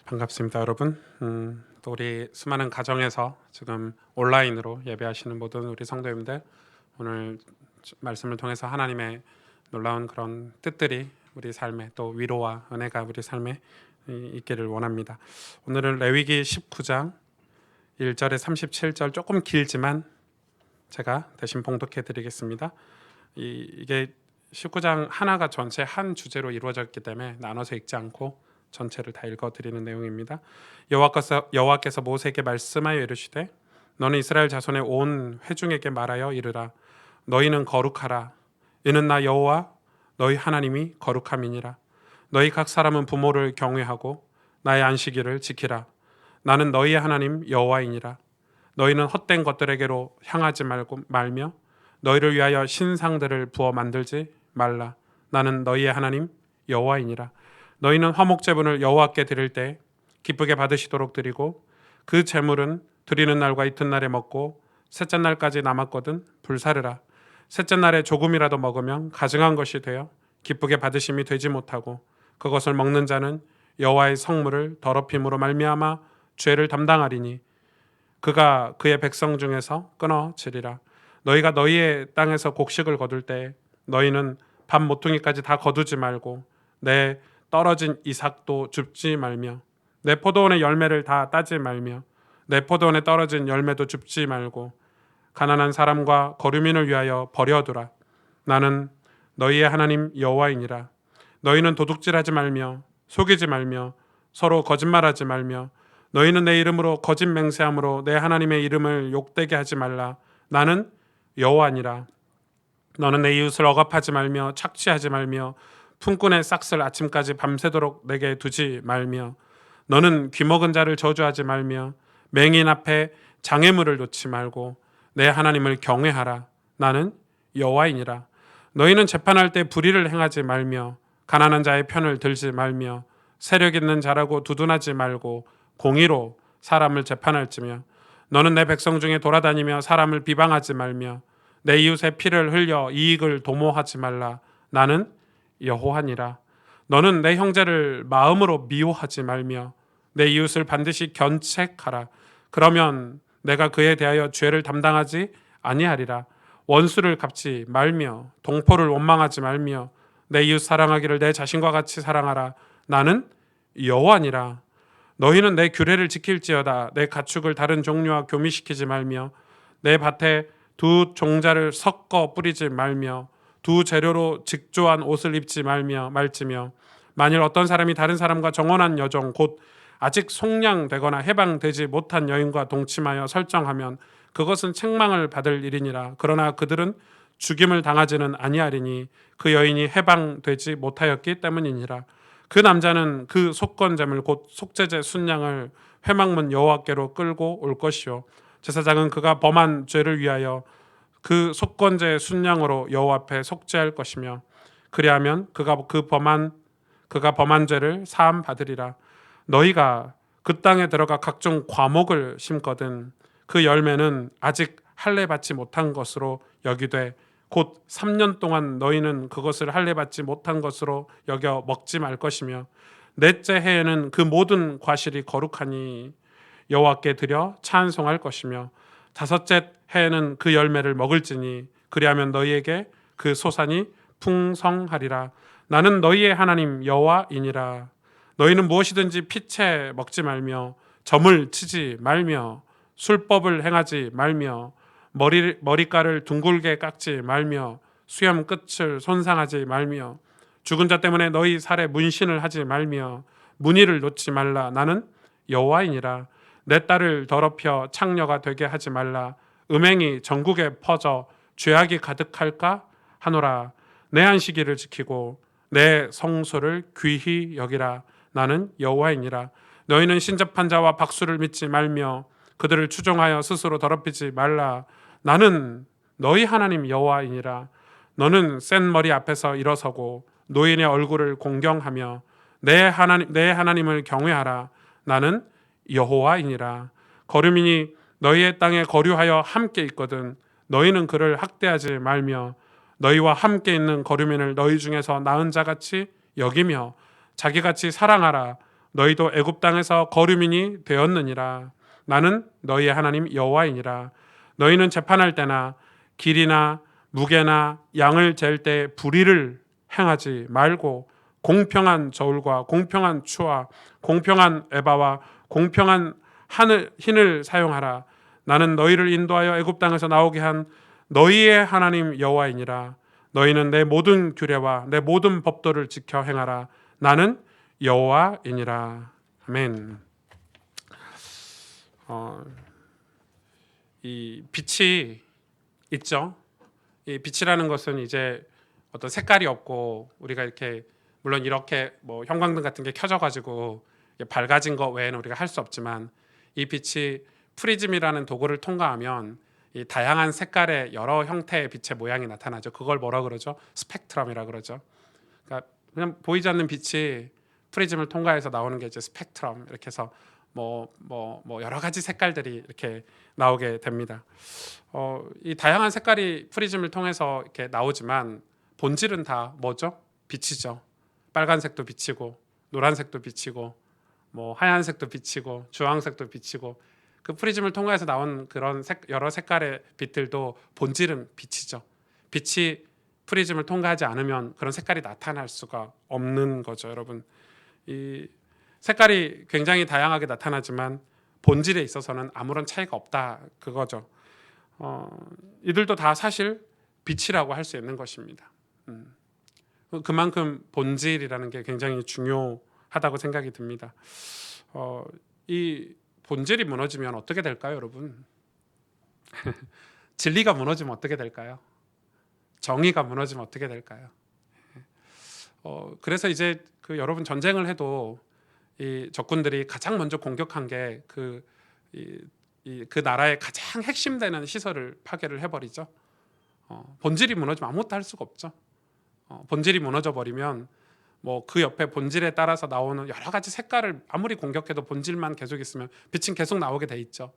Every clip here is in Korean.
반갑습니다, 여러분. 또 우리 수많은 가정에서 지금 온라인으로 예배하시는 모든 우리 성도님들, 오늘 말씀을 통해서 하나님의 놀라운 그런 뜻들이 우리 삶에, 또 위로와 은혜가 우리 삶에 있기를 원합니다. 오늘은 레위기 19장 1절에 37절, 조금 길지만 제가 대신 봉독해 드리겠습니다. 이게 19장 하나가 전체 한 주제로 이루어졌기 때문에 나눠서 읽지 않고 전체를 다 읽어드리는 내용입니다. 여호와께서 모세에게 말씀하여 이르시되, 너는 이스라엘 자손의 온 회중에게 말하여 이르라. 너희는 거룩하라. 이는 나 여호와 너희 하나님이 거룩함이니라. 너희 각 사람은 부모를 경외하고 나의 안식일을 지키라. 나는 너희의 하나님 여호와이니라. 너희는 헛된 것들에게로 향하지 말며 너희를 위하여 신상들을 부어 만들지 말라. 나는 너희의 하나님 여호와이니라. 너희는 화목제분을 여호와께 드릴 때 기쁘게 받으시도록 드리고, 그 제물은 드리는 날과 이튿날에 먹고 셋째 날까지 남았거든 불사르라. 셋째 날에 조금이라도 먹으면 가증한 것이 되어 기쁘게 받으심이 되지 못하고, 그것을 먹는 자는 여호와의 성물을 더럽힘으로 말미암아 죄를 담당하리니 그가 그의 백성 중에서 끊어지리라. 너희가 너희의 땅에서 곡식을 거둘 때 너희는 밥 모퉁이까지 다 거두지 말고 내 떨어진 이삭도 줍지 말며 내 포도원의 열매를 다 따지 말며 내 포도원에 떨어진 열매도 줍지 말고 가난한 사람과 거류민을 위하여 버려두라. 나는 너희의 하나님 여호와이니라. 너희는 도둑질하지 말며 속이지 말며 서로 거짓말하지 말며 너희는 내 이름으로 거짓 맹세함으로 내 하나님의 이름을 욕되게 하지 말라. 나는 여호와니라. 너는 내 이웃을 억압하지 말며 착취하지 말며 품꾼의 싹을 아침까지 밤새도록 내게 두지 말며 너는 귀먹은 자를 저주하지 말며 맹인 앞에 장애물을 놓지 말고 내 하나님을 경외하라. 나는 여호와이니라. 너희는 재판할 때 불의를 행하지 말며 가난한 자의 편을 들지 말며 세력 있는 자라고 두둔하지 말고 공의로 사람을 재판할지며 너는 내 백성 중에 돌아다니며 사람을 비방하지 말며 내 이웃의 피를 흘려 이익을 도모하지 말라. 나는 여호와니라. 너는 내 형제를 마음으로 미워하지 말며 내 이웃을 반드시 견책하라. 그러면 내가 그에 대하여 죄를 담당하지 아니하리라. 원수를 갚지 말며 동포를 원망하지 말며 내 이웃 사랑하기를 내 자신과 같이 사랑하라. 나는 여호와니라. 너희는 내 규례를 지킬지어다. 내 가축을 다른 종류와 교미시키지 말며 내 밭에 두 종자를 섞어 뿌리지 말며 두 재료로 직조한 옷을 입지 말지며 만일 어떤 사람이 다른 사람과 정혼한 여종 곧 아직 속량되거나 해방되지 못한 여인과 동침하여 설정하면 그것은 책망을 받을 일이니라. 그러나 그들은 죽임을 당하지는 아니하리니 그 여인이 해방되지 못하였기 때문이니라. 그 남자는 그 속건제물 곧 속죄제 순양을 회막문 여호와께로 끌고 올 것이요 제사장은 그가 범한 죄를 위하여 그 속건제 순양으로 여호와 앞에 속죄할 것이며 그리하면 그가 범한 죄를 사함 받으리라. 너희가 그 땅에 들어가 각종 과목을 심거든 그 열매는 아직 할례 받지 못한 것으로 여기되 곧 3년 동안 너희는 그것을 할례 받지 못한 것으로 여겨 먹지 말 것이며 넷째 해에는 그 모든 과실이 거룩하니 여호와께 드려 찬송할 것이며 다섯째 해에는 그 열매를 먹을지니 그리하면 너희에게 그 소산이 풍성하리라. 나는 너희의 하나님 여호와이니라. 너희는 무엇이든지 피채 먹지 말며 점을 치지 말며 술법을 행하지 말며 머리깔을 둥글게 깎지 말며 수염 끝을 손상하지 말며 죽은 자 때문에 너희 살에 문신을 하지 말며 무늬를 놓지 말라. 나는 여호와이니라. 내 딸을 더럽혀 창녀가 되게 하지 말라. 음행이 전국에 퍼져 죄악이 가득할까 하노라. 내 안식일을 지키고 내 성소를 귀히 여기라. 나는 여호와이니라. 너희는 신접한 자와 박수를 믿지 말며 그들을 추종하여 스스로 더럽히지 말라. 나는 너희 하나님 여호와이니라. 너는 센 머리 앞에서 일어서고 노인의 얼굴을 공경하며 내 하나님을 경외하라. 나는 여호와이니라. 거류민이 너희의 땅에 거류하여 함께 있거든 너희는 그를 학대하지 말며 너희와 함께 있는 거류민을 너희 중에서 나은 자같이 여기며 자기같이 사랑하라. 너희도 애굽 땅에서 거류민이 되었느니라. 나는 너희의 하나님 여호와이니라. 너희는 재판할 때나 길이나 무게나 양을 잴 때 불의를 행하지 말고 공평한 저울과 공평한 추와 공평한 에바와 공평한 흰을 사용하라. 나는 너희를 인도하여 애굽 땅에서 나오게 한 너희의 하나님 여호와이니라. 너희는 내 모든 규례와 내 모든 법도를 지켜 행하라. 나는 여호와이니라. 아멘. 이 빛이 있죠. 이 빛이라는 것은 이제 어떤 색깔이 없고 우리가 이렇게 물론 이렇게 뭐 형광등 같은 게 켜져가지고 밝아진 거 외에는 우리가 할 수 없지만 이 빛이 프리즘이라는 도구를 통과하면 이 다양한 색깔의 여러 형태의 빛의 모양이 나타나죠. 그걸 뭐라 그러죠? 스펙트럼이라 그러죠. 그러니까 그냥 보이지 않는 빛이 프리즘을 통과해서 나오는 게 이제 스펙트럼 이렇게 해서 뭐 여러 가지 색깔들이 이렇게 나오게 됩니다. 이 다양한 색깔이 프리즘을 통해서 이렇게 나오지만 본질은 다 뭐죠? 빛이죠. 빨간색도 빛이고 노란색도 빛이고 뭐 하얀색도 빛이고 주황색도 빛이고 그 프리즘을 통과해서 나온 그런 여러 색깔의 빛들도 본질은 빛이죠. 빛이 프리즘을 통과하지 않으면 그런 색깔이 나타날 수가 없는 거죠, 여러분. 이 색깔이 굉장히 다양하게 나타나지만 본질에 있어서는 아무런 차이가 없다 그거죠. 이들도 다 사실 빛이라고 할 수 있는 것입니다. 그만큼 본질이라는 게 굉장히 중요하다고 생각이 듭니다. 이 본질이 무너지면 어떻게 될까요, 여러분? 진리가 무너지면 어떻게 될까요? 정의가 무너지면 어떻게 될까요? 그래서 이제 그 여러분 전쟁을 해도 이 적군들이 가장 먼저 공격한 게 그 나라의 가장 핵심되는 시설을 파괴를 해버리죠. 본질이 무너지면 아무것도 할 수가 없죠. 본질이 무너져 버리면 뭐 그 옆에 본질에 따라서 나오는 여러 가지 색깔을 아무리 공격해도 본질만 계속 있으면 빛은 계속 나오게 돼 있죠.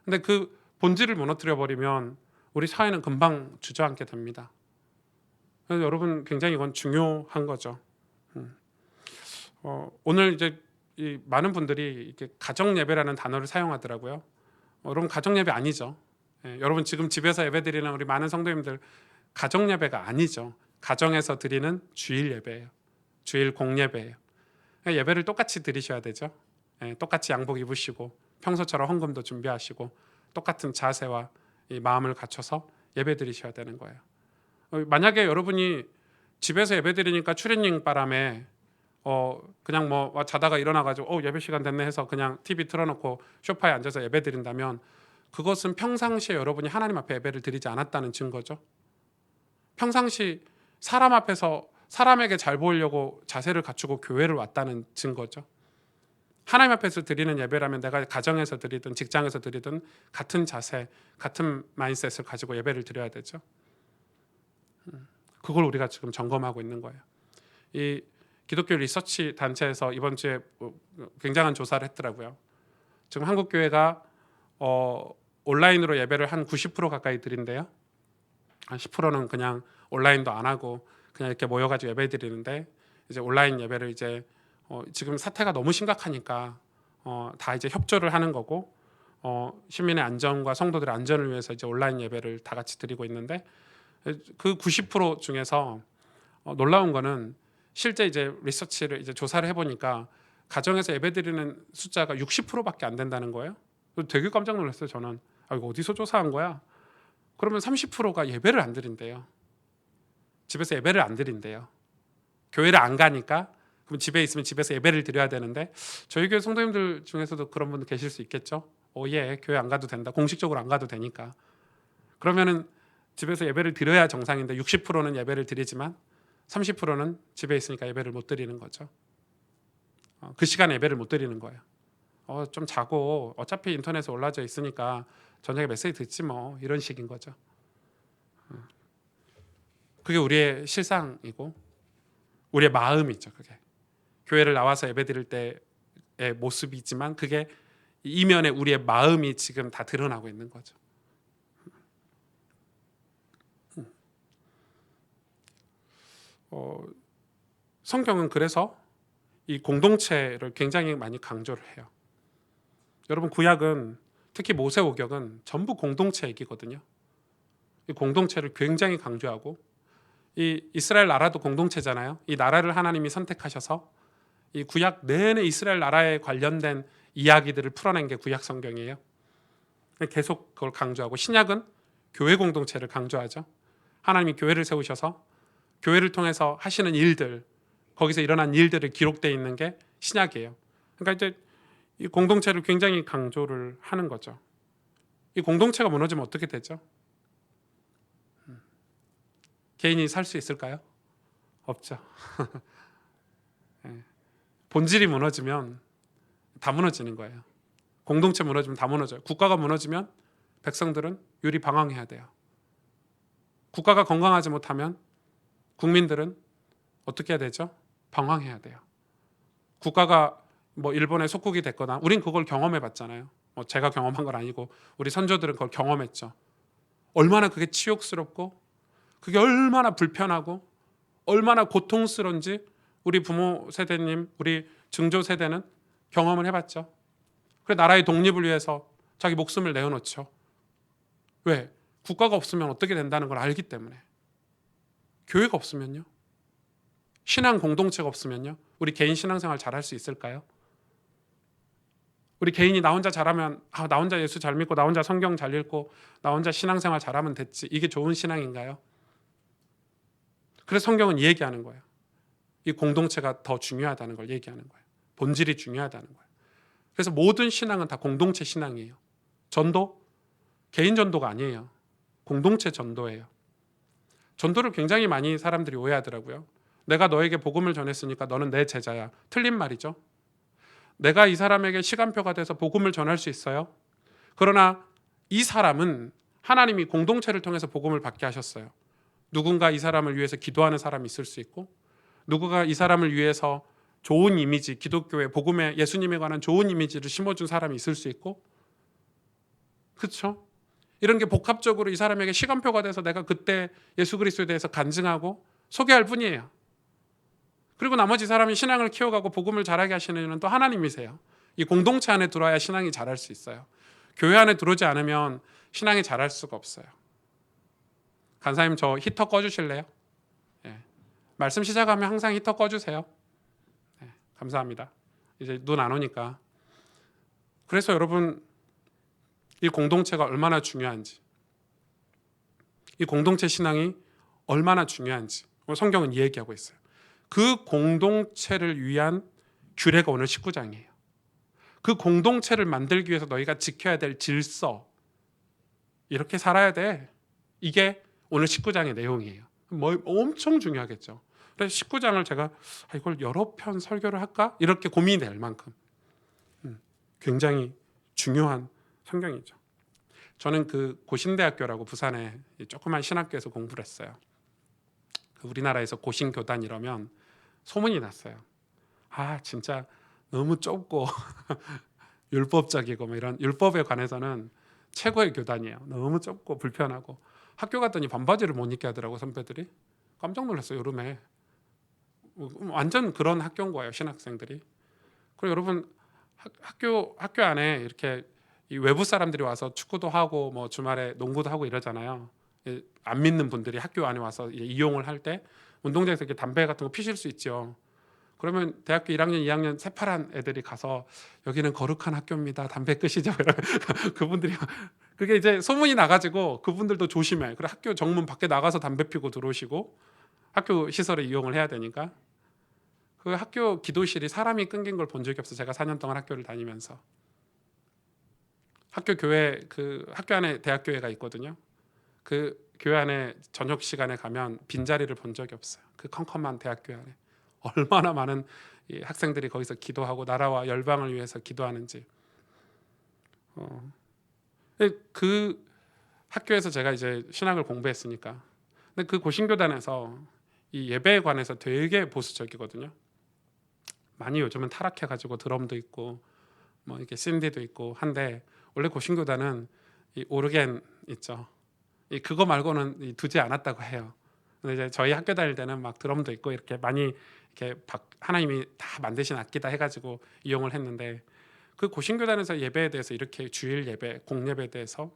근데 그 본질을 무너뜨려 버리면 우리 사회는 금방 주저앉게 됩니다. 그래서 여러분 굉장히 이건 중요한 거죠. 오늘 이제 이 많은 분들이 이렇게 가정 예배라는 단어를 사용하더라고요. 여러분 가정 예배 아니죠. 여러분 지금 집에서 예배 드리는 우리 많은 성도님들 가정 예배가 아니죠. 가정에서 드리는 주일 예배예요. 주일 공예배예요. 예배를 똑같이 드리셔야 되죠. 똑같이 양복 입으시고 평소처럼 헌금도 준비하시고 똑같은 자세와 이 마음을 갖춰서 예배 드리셔야 되는 거예요. 만약에 여러분이 집에서 예배 드리니까 추리닝 바람에 그냥 뭐 자다가 일어나가지고 예배 시간 됐네 해서 그냥 TV 틀어놓고 소파에 앉아서 예배 드린다면 그것은 평상시에 여러분이 하나님 앞에 예배를 드리지 않았다는 증거죠. 평상시 사람 앞에서 사람에게 잘 보이려고 자세를 갖추고 교회를 왔다는 증거죠. 하나님 앞에서 드리는 예배라면 내가 가정에서 드리든 직장에서 드리든 같은 자세, 같은 마인드셋을 가지고 예배를 드려야 되죠. 그걸 우리가 지금 점검하고 있는 거예요. 이 기독교 리서치 단체에서 이번 주에 굉장한 조사를 했더라고요. 지금 한국 교회가 온라인으로 예배를 한 90% 가까이 드린대요. 한 10%는 그냥 온라인도 안 하고 그냥 이렇게 모여가지고 예배 드리는데 이제 온라인 예배를 이제 지금 사태가 너무 심각하니까 다 이제 협조를 하는 거고 시민의 안전과 성도들의 안전을 위해서 이제 온라인 예배를 다 같이 드리고 있는데 그 90% 중에서 놀라운 거는 실제 이제 리서치를 이제 조사를 해보니까 가정에서 예배드리는 숫자가 60%밖에 안 된다는 거예요. 되게 깜짝 놀랐어요. 저는 이거 어디서 조사한 거야? 그러면 30%가 예배를 안 드린대요. 집에서 예배를 안 드린대요. 교회를 안 가니까 그럼 집에 있으면 집에서 예배를 드려야 되는데 저희 교회 성도님들 중에서도 그런 분 계실 수 있겠죠. 교회 안 가도 된다. 공식적으로 안 가도 되니까. 그러면은 집에서 예배를 드려야 정상인데 60%는 예배를 드리지만 30%는 집에 있으니까 예배를 못 드리는 거죠. 그 시간에 예배를 못 드리는 거예요. 좀 자고 어차피 인터넷에 올라져 있으니까 저녁에 메시지 듣지 뭐 이런 식인 거죠. 그게 우리의 실상이고 우리의 마음이죠. 그게 교회를 나와서 예배 드릴 때의 모습이지만 그게 이면에 우리의 마음이 지금 다 드러나고 있는 거죠. 성경은 그래서 이 공동체를 굉장히 많이 강조를 해요. 여러분 구약은 특히 모세오경은 전부 공동체 얘기거든요. 이 공동체를 굉장히 강조하고 이 이스라엘 나라도 공동체잖아요. 이 나라를 하나님이 선택하셔서 이 구약 내내 이스라엘 나라에 관련된 이야기들을 풀어낸 게 구약 성경이에요. 계속 그걸 강조하고 신약은 교회 공동체를 강조하죠. 하나님이 교회를 세우셔서 교회를 통해서 하시는 일들, 거기서 일어난 일들이 기록되어 있는 게 신약이에요. 그러니까 이제 이 공동체를 굉장히 강조를 하는 거죠. 이 공동체가 무너지면 어떻게 되죠? 개인이 살 수 있을까요? 없죠. 본질이 무너지면 다 무너지는 거예요. 공동체 무너지면 다 무너져요. 국가가 무너지면 백성들은 유리방황해야 돼요. 국가가 건강하지 못하면 국민들은 어떻게 해야 되죠? 방황해야 돼요. 국가가 뭐 일본의 속국이 됐거나 우린 그걸 경험해 봤잖아요. 뭐 제가 경험한 건 아니고 우리 선조들은 그걸 경험했죠. 얼마나 그게 치욕스럽고 그게 얼마나 불편하고 얼마나 고통스러운지 우리 부모 세대님, 우리 증조 세대는 경험을 해봤죠. 그래 나라의 독립을 위해서 자기 목숨을 내어놓죠. 왜? 국가가 없으면 어떻게 된다는 걸 알기 때문에. 교회가 없으면요? 신앙 공동체가 없으면요? 우리 개인 신앙생활 잘할 수 있을까요? 우리 개인이 나 혼자 잘하면 나 혼자 예수 잘 믿고 나 혼자 성경 잘 읽고 나 혼자 신앙생활 잘하면 됐지. 이게 좋은 신앙인가요? 그래서 성경은 이 얘기하는 거예요. 이 공동체가 더 중요하다는 걸 얘기하는 거예요. 본질이 중요하다는 거예요. 그래서 모든 신앙은 다 공동체 신앙이에요. 전도, 개인 전도가 아니에요. 공동체 전도예요. 전도를 굉장히 많이 사람들이 오해하더라고요. 내가 너에게 복음을 전했으니까 너는 내 제자야. 틀린 말이죠. 내가 이 사람에게 시간표가 돼서 복음을 전할 수 있어요. 그러나 이 사람은 하나님이 공동체를 통해서 복음을 받게 하셨어요. 누군가 이 사람을 위해서 기도하는 사람이 있을 수 있고 누구가 이 사람을 위해서 좋은 이미지, 기독교의 복음에 예수님에 관한 좋은 이미지를 심어준 사람이 있을 수 있고 그렇죠? 이런 게 복합적으로 이 사람에게 시간표가 돼서 내가 그때 예수 그리스도에 대해서 간증하고 소개할 뿐이에요. 그리고 나머지 사람이 신앙을 키워가고 복음을 잘하게 하시는 이유는 또 하나님이세요. 이 공동체 안에 들어와야 신앙이 자랄 수 있어요. 교회 안에 들어오지 않으면 신앙이 자랄 수가 없어요. 간사님 저 히터 꺼주실래요? 예. 말씀 시작하면 항상 히터 꺼주세요. 예. 감사합니다. 이제 눈 안 오니까. 그래서 여러분 이 공동체가 얼마나 중요한지, 이 공동체 신앙이 얼마나 중요한지 성경은 이 얘기하고 있어요. 그 공동체를 위한 규례가 오늘 19장이에요. 그 공동체를 만들기 위해서 너희가 지켜야 될 질서, 이렇게 살아야 돼. 이게 오늘 19장의 내용이에요. 뭐 엄청 중요하겠죠. 그래서 19장을 제가 이걸 여러 편 설교를 할까? 이렇게 고민이 될 만큼 굉장히 중요한 성경이죠. 저는 그 고신대학교라고 부산에 조그만 신학교에서 공부를 했어요. 우리나라에서 고신교단 이러면 소문이 났어요. 진짜 너무 좁고 율법적이고 뭐 이런 율법에 관해서는 최고의 교단이에요. 너무 좁고 불편하고 학교 갔더니 반바지를 못 입게 하더라고 선배들이. 깜짝 놀랐어요. 여름에. 완전 그런 학교인 거예요. 신학생들이. 그리고 여러분 학교 안에 이렇게 이 외부 사람들이 와서 축구도 하고 뭐 주말에 농구도 하고 이러잖아요. 안 믿는 분들이 학교 안에 와서 이용을 할 때 운동장에서 이렇게 담배 같은 거 피실 수 있죠. 그러면 대학교 1학년, 2학년 새파란 애들이 가서 여기는 거룩한 학교입니다. 담배 끄시죠. 그분들이 그게 이제 소문이 나가지고 그분들도 조심해. 그래 학교 정문 밖에 나가서 담배 피고 들어오시고 학교 시설을 이용을 해야 되니까. 그 학교 기도실이 사람이 끊긴 걸 본 적이 없어. 제가 4년 동안 학교를 다니면서. 학교 교회 그 학교 안에 대학교회가 있거든요. 그 교회 안에 저녁 시간에 가면 빈자리를 본 적이 없어요. 그 컴컴한 대학교회 안에 얼마나 많은 이 학생들이 거기서 기도하고 나라와 열방을 위해서 기도하는지. 그 학교에서 제가 이제 신학을 공부했으니까. 근데 그 고신교단에서 이 예배에 관해서 되게 보수적이거든요. 많이 요즘은 타락해가지고 드럼도 있고 뭐 이렇게 신디도 있고 한데 원래 고신교단은 이 오르겐 있죠. 그거 말고는 두지 않았다고 해요. 근데 이제 저희 학교 다닐 때는 막 드럼도 있고 이렇게 많이 이렇게 하나님이 다 만드신 악기다 해가지고 이용을 했는데 그 고신교단에서 예배에 대해서 이렇게 주일 예배, 공예배에 대해서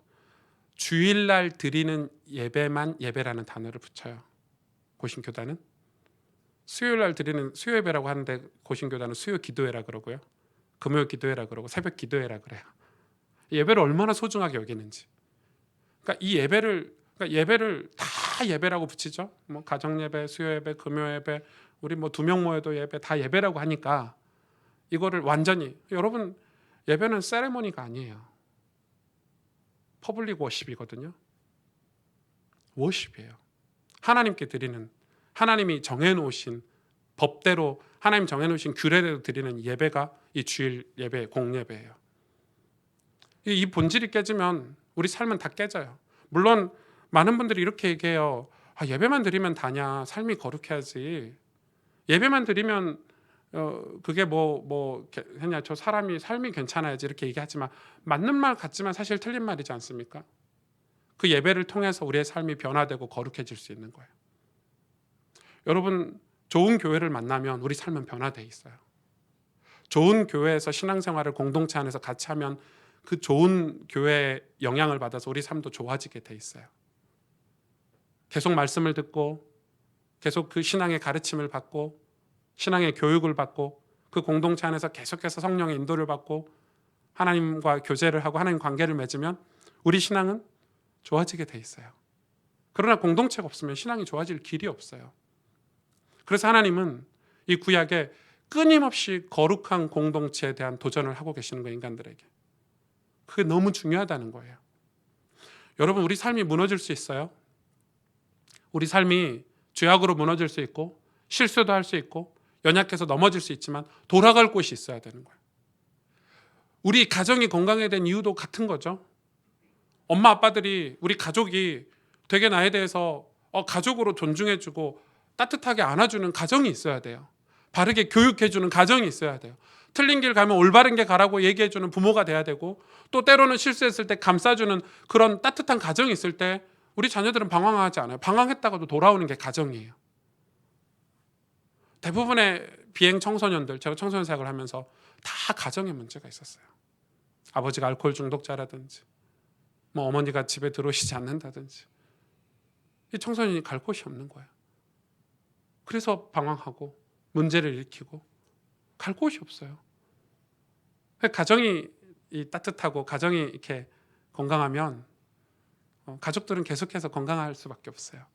주일날 드리는 예배만 예배라는 단어를 붙여요. 고신교단은 수요일날 드리는 수요 예배라고 하는데 고신교단은 수요 기도회라 그러고요. 금요 기도회라 그러고 새벽 기도회라 그래요. 예배를 얼마나 소중하게 여기는지. 그러니까 이 예배를 다 예배라고 붙이죠. 뭐 가정 예배, 수요 예배, 금요 예배, 우리 뭐 2명 모여도 예배 다 예배라고 하니까 이거를 완전히 여러분 예배는 세레모니가 아니에요. 퍼블릭 워십이거든요. 워십이에요. 하나님께 드리는 하나님이 정해놓으신 법대로 하나님 정해놓으신 규례대로 드리는 예배가 이 주일 예배, 공예배예요. 이 본질이 깨지면 우리 삶은 다 깨져요. 물론 많은 분들이 이렇게 얘기해요. 예배만 드리면 다냐? 삶이 거룩해야지. 예배만 드리면 그게 뭐 그냥 저 사람이 삶이 괜찮아야지 이렇게 얘기하지만 맞는 말 같지만 사실 틀린 말이지 않습니까? 그 예배를 통해서 우리의 삶이 변화되고 거룩해질 수 있는 거예요. 여러분 좋은 교회를 만나면 우리 삶은 변화돼 있어요. 좋은 교회에서 신앙생활을 공동체 안에서 같이 하면 그 좋은 교회의 영향을 받아서 우리 삶도 좋아지게 돼 있어요. 계속 말씀을 듣고 계속 그 신앙의 가르침을 받고 신앙의 교육을 받고 그 공동체 안에서 계속해서 성령의 인도를 받고 하나님과 교제를 하고 하나님 관계를 맺으면 우리 신앙은 좋아지게 돼 있어요. 그러나 공동체가 없으면 신앙이 좋아질 길이 없어요. 그래서 하나님은 이 구약에 끊임없이 거룩한 공동체에 대한 도전을 하고 계시는 거예요. 인간들에게. 그게 너무 중요하다는 거예요. 여러분 우리 삶이 무너질 수 있어요. 우리 삶이 죄악으로 무너질 수 있고 실수도 할 수 있고 연약해서 넘어질 수 있지만 돌아갈 곳이 있어야 되는 거예요. 우리 가정이 건강해야 되는 이유도 같은 거죠. 엄마 아빠들이 우리 가족이 되게 나에 대해서 가족으로 존중해주고 따뜻하게 안아주는 가정이 있어야 돼요. 바르게 교육해주는 가정이 있어야 돼요. 틀린 길 가면 올바른 길 가라고 얘기해주는 부모가 돼야 되고 또 때로는 실수했을 때 감싸주는 그런 따뜻한 가정이 있을 때 우리 자녀들은 방황하지 않아요. 방황했다가도 돌아오는 게 가정이에요. 대부분의 비행 청소년들, 제가 청소년 사역을 하면서 다 가정에 문제가 있었어요. 아버지가 알코올 중독자라든지 뭐 어머니가 집에 들어오시지 않는다든지 이 청소년이 갈 곳이 없는 거예요. 그래서 방황하고 문제를 일으키고 갈 곳이 없어요. 가정이 따뜻하고 가정이 이렇게 건강하면 가족들은 계속해서 건강할 수밖에 없어요.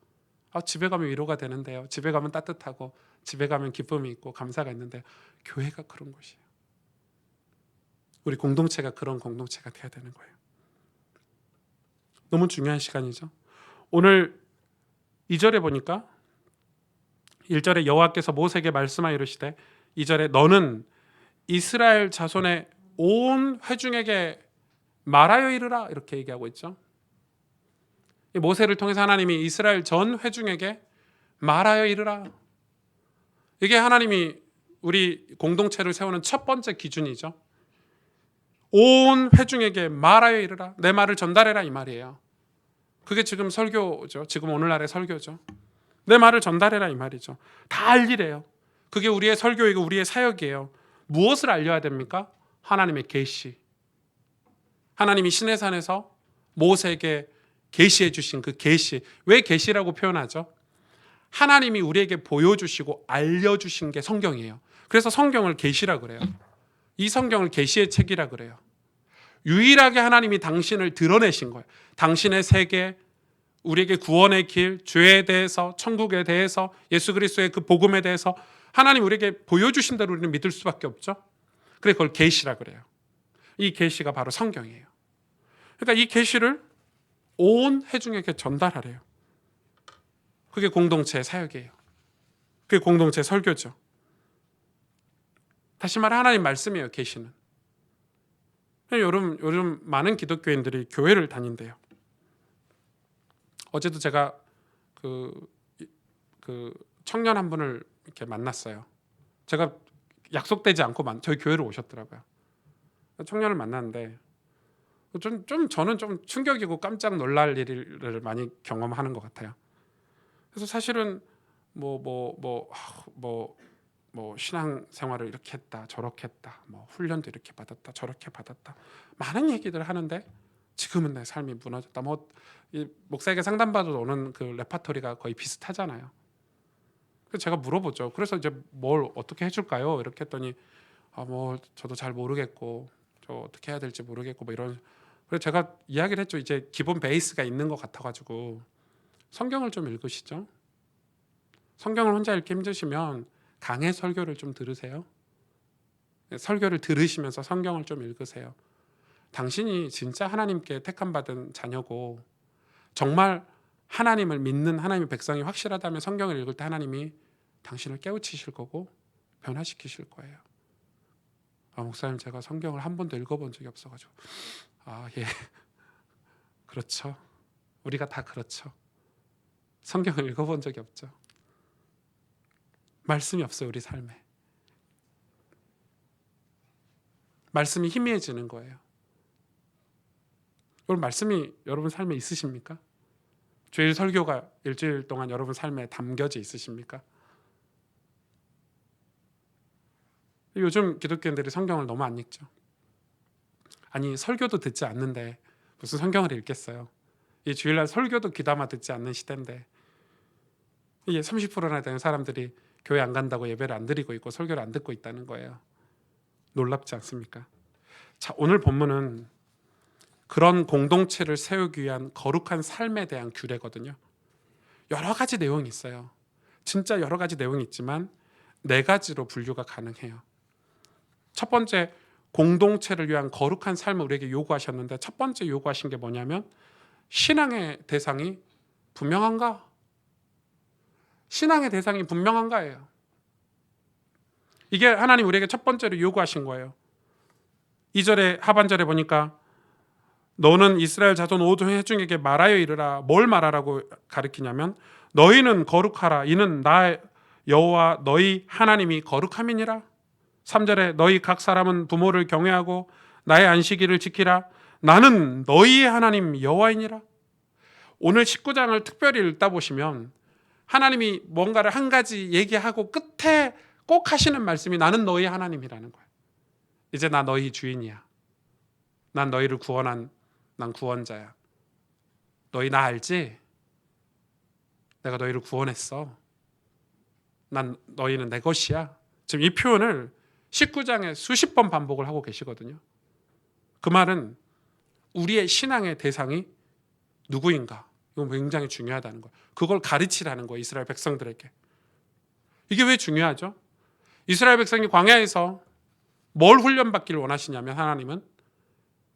집에 가면 위로가 되는데요. 집에 가면 따뜻하고 집에 가면 기쁨이 있고 감사가 있는데 교회가 그런 곳이에요. 우리 공동체가 그런 공동체가 돼야 되는 거예요. 너무 중요한 시간이죠. 오늘 2절에 보니까 1절에 여호와께서 모세에게 말씀하여 이르시되 2절에 너는 이스라엘 자손의 온 회중에게 말하여 이르라 이렇게 얘기하고 있죠. 모세를 통해서 하나님이 이스라엘 전 회중에게 말하여 이르라. 이게 하나님이 우리 공동체를 세우는 첫 번째 기준이죠. 온 회중에게 말하여 이르라. 내 말을 전달해라 이 말이에요. 그게 지금 설교죠. 지금 오늘날의 설교죠. 내 말을 전달해라 이 말이죠. 다 알리래요. 그게 우리의 설교이고 우리의 사역이에요. 무엇을 알려야 됩니까? 하나님의 계시. 하나님이 시내산에서 모세에게 계시해 주신 그 계시. 왜 계시라고 표현하죠? 하나님이 우리에게 보여주시고 알려주신 게 성경이에요. 그래서 성경을 계시라 그래요. 이 성경을 계시의 책이라 그래요. 유일하게 하나님이 당신을 드러내신 거예요. 당신의 세계, 우리에게 구원의 길, 죄에 대해서, 천국에 대해서, 예수 그리스도의 그 복음에 대해서 하나님 우리에게 보여주신 대로 우리는 믿을 수밖에 없죠. 그래서 그걸 계시라 그래요. 이 계시가 바로 성경이에요. 그러니까 이 계시를 온 회중에게 전달하래요. 그게 공동체의 사역이에요. 그게 공동체의 설교죠. 다시 말해 하나님 말씀이에요. 계시는. 요즘 많은 기독교인들이 교회를 다닌대요. 어제도 제가 그 청년 한 분을 이렇게 만났어요. 제가 약속되지 않고 저희 교회로 오셨더라고요. 청년을 만났는데 저는 좀 충격이고 깜짝 놀랄 일을 많이 경험하는 것 같아요. 그래서 사실은 뭐 신앙 생활을 이렇게 했다 저렇게 했다 뭐 훈련도 이렇게 받았다 저렇게 받았다 많은 얘기들 하는데 지금은 내 삶이 무너졌다. 뭐 이 목사에게 상담받아도 오는 그 레파토리가 거의 비슷하잖아요. 그래서 제가 물어보죠. 그래서 이제 뭘 어떻게 해줄까요? 이렇게 했더니 뭐 저도 잘 모르겠고 저 어떻게 해야 될지 모르겠고 뭐 이런. 그래서 제가 이야기를 했죠. 이제 기본 베이스가 있는 것 같아가지고 성경을 좀 읽으시죠. 성경을 혼자 읽기 힘드시면 강해 설교를 좀 들으세요. 설교를 들으시면서 성경을 좀 읽으세요. 당신이 진짜 하나님께 택함 받은 자녀고 정말 하나님을 믿는 하나님의 백성이 확실하다면 성경을 읽을 때 하나님이 당신을 깨우치실 거고 변화시키실 거예요. 목사님 제가 성경을 한 번도 읽어본 적이 없어가지고 예 그렇죠. 우리가 다 그렇죠. 성경을 읽어본 적이 없죠. 말씀이 없어요. 우리 삶에 말씀이 희미해지는 거예요. 여러분 말씀이 여러분 삶에 있으십니까? 주일 설교가 일주일 동안 여러분 삶에 담겨져 있으십니까? 요즘 기독교인들이 성경을 너무 안 읽죠. 아니 설교도 듣지 않는데 무슨 성경을 읽겠어요. 이 주일날 설교도 귀담아 듣지 않는 시대인데 이게 30%나 되는 사람들이 교회 안 간다고 예배를 안 드리고 있고 설교를 안 듣고 있다는 거예요. 놀랍지 않습니까? 자, 오늘 본문은 그런 공동체를 세우기 위한 거룩한 삶에 대한 규례거든요. 여러 가지 내용이 있어요. 진짜 여러 가지 내용이 있지만 네 가지로 분류가 가능해요. 첫 번째, 공동체를 위한 거룩한 삶을 우리에게 요구하셨는데 첫 번째 요구하신 게 뭐냐면 신앙의 대상이 분명한가? 신앙의 대상이 분명한가예요. 이게 하나님 우리에게 첫 번째로 요구하신 거예요. 2절에 하반절에 보니까 너는 이스라엘 자손 모든 회중에게 말하여 이르라. 뭘 말하라고 가르치냐면 너희는 거룩하라. 이는 나 여호와 너희 하나님이 거룩함이니라. 3절에 너희 각 사람은 부모를 경외하고 나의 안식일을 지키라. 나는 너희의 하나님 여호와이니라. 오늘 19장을 특별히 읽다 보시면 하나님이 뭔가를 한 가지 얘기하고 끝에 꼭 하시는 말씀이 나는 너희 하나님이라는 거예요. 이제 나 너희 주인이야. 난 너희를 구원한 난 구원자야. 너희 나 알지? 내가 너희를 구원했어. 너희는 내 것이야. 지금 이 표현을 19장에 수십 번 반복을 하고 계시거든요. 그 말은 우리의 신앙의 대상이 누구인가? 이건 굉장히 중요하다는 거예요. 그걸 가르치라는 거예요. 이스라엘 백성들에게. 이게 왜 중요하죠? 이스라엘 백성이 광야에서 뭘 훈련받기를 원하시냐면 하나님은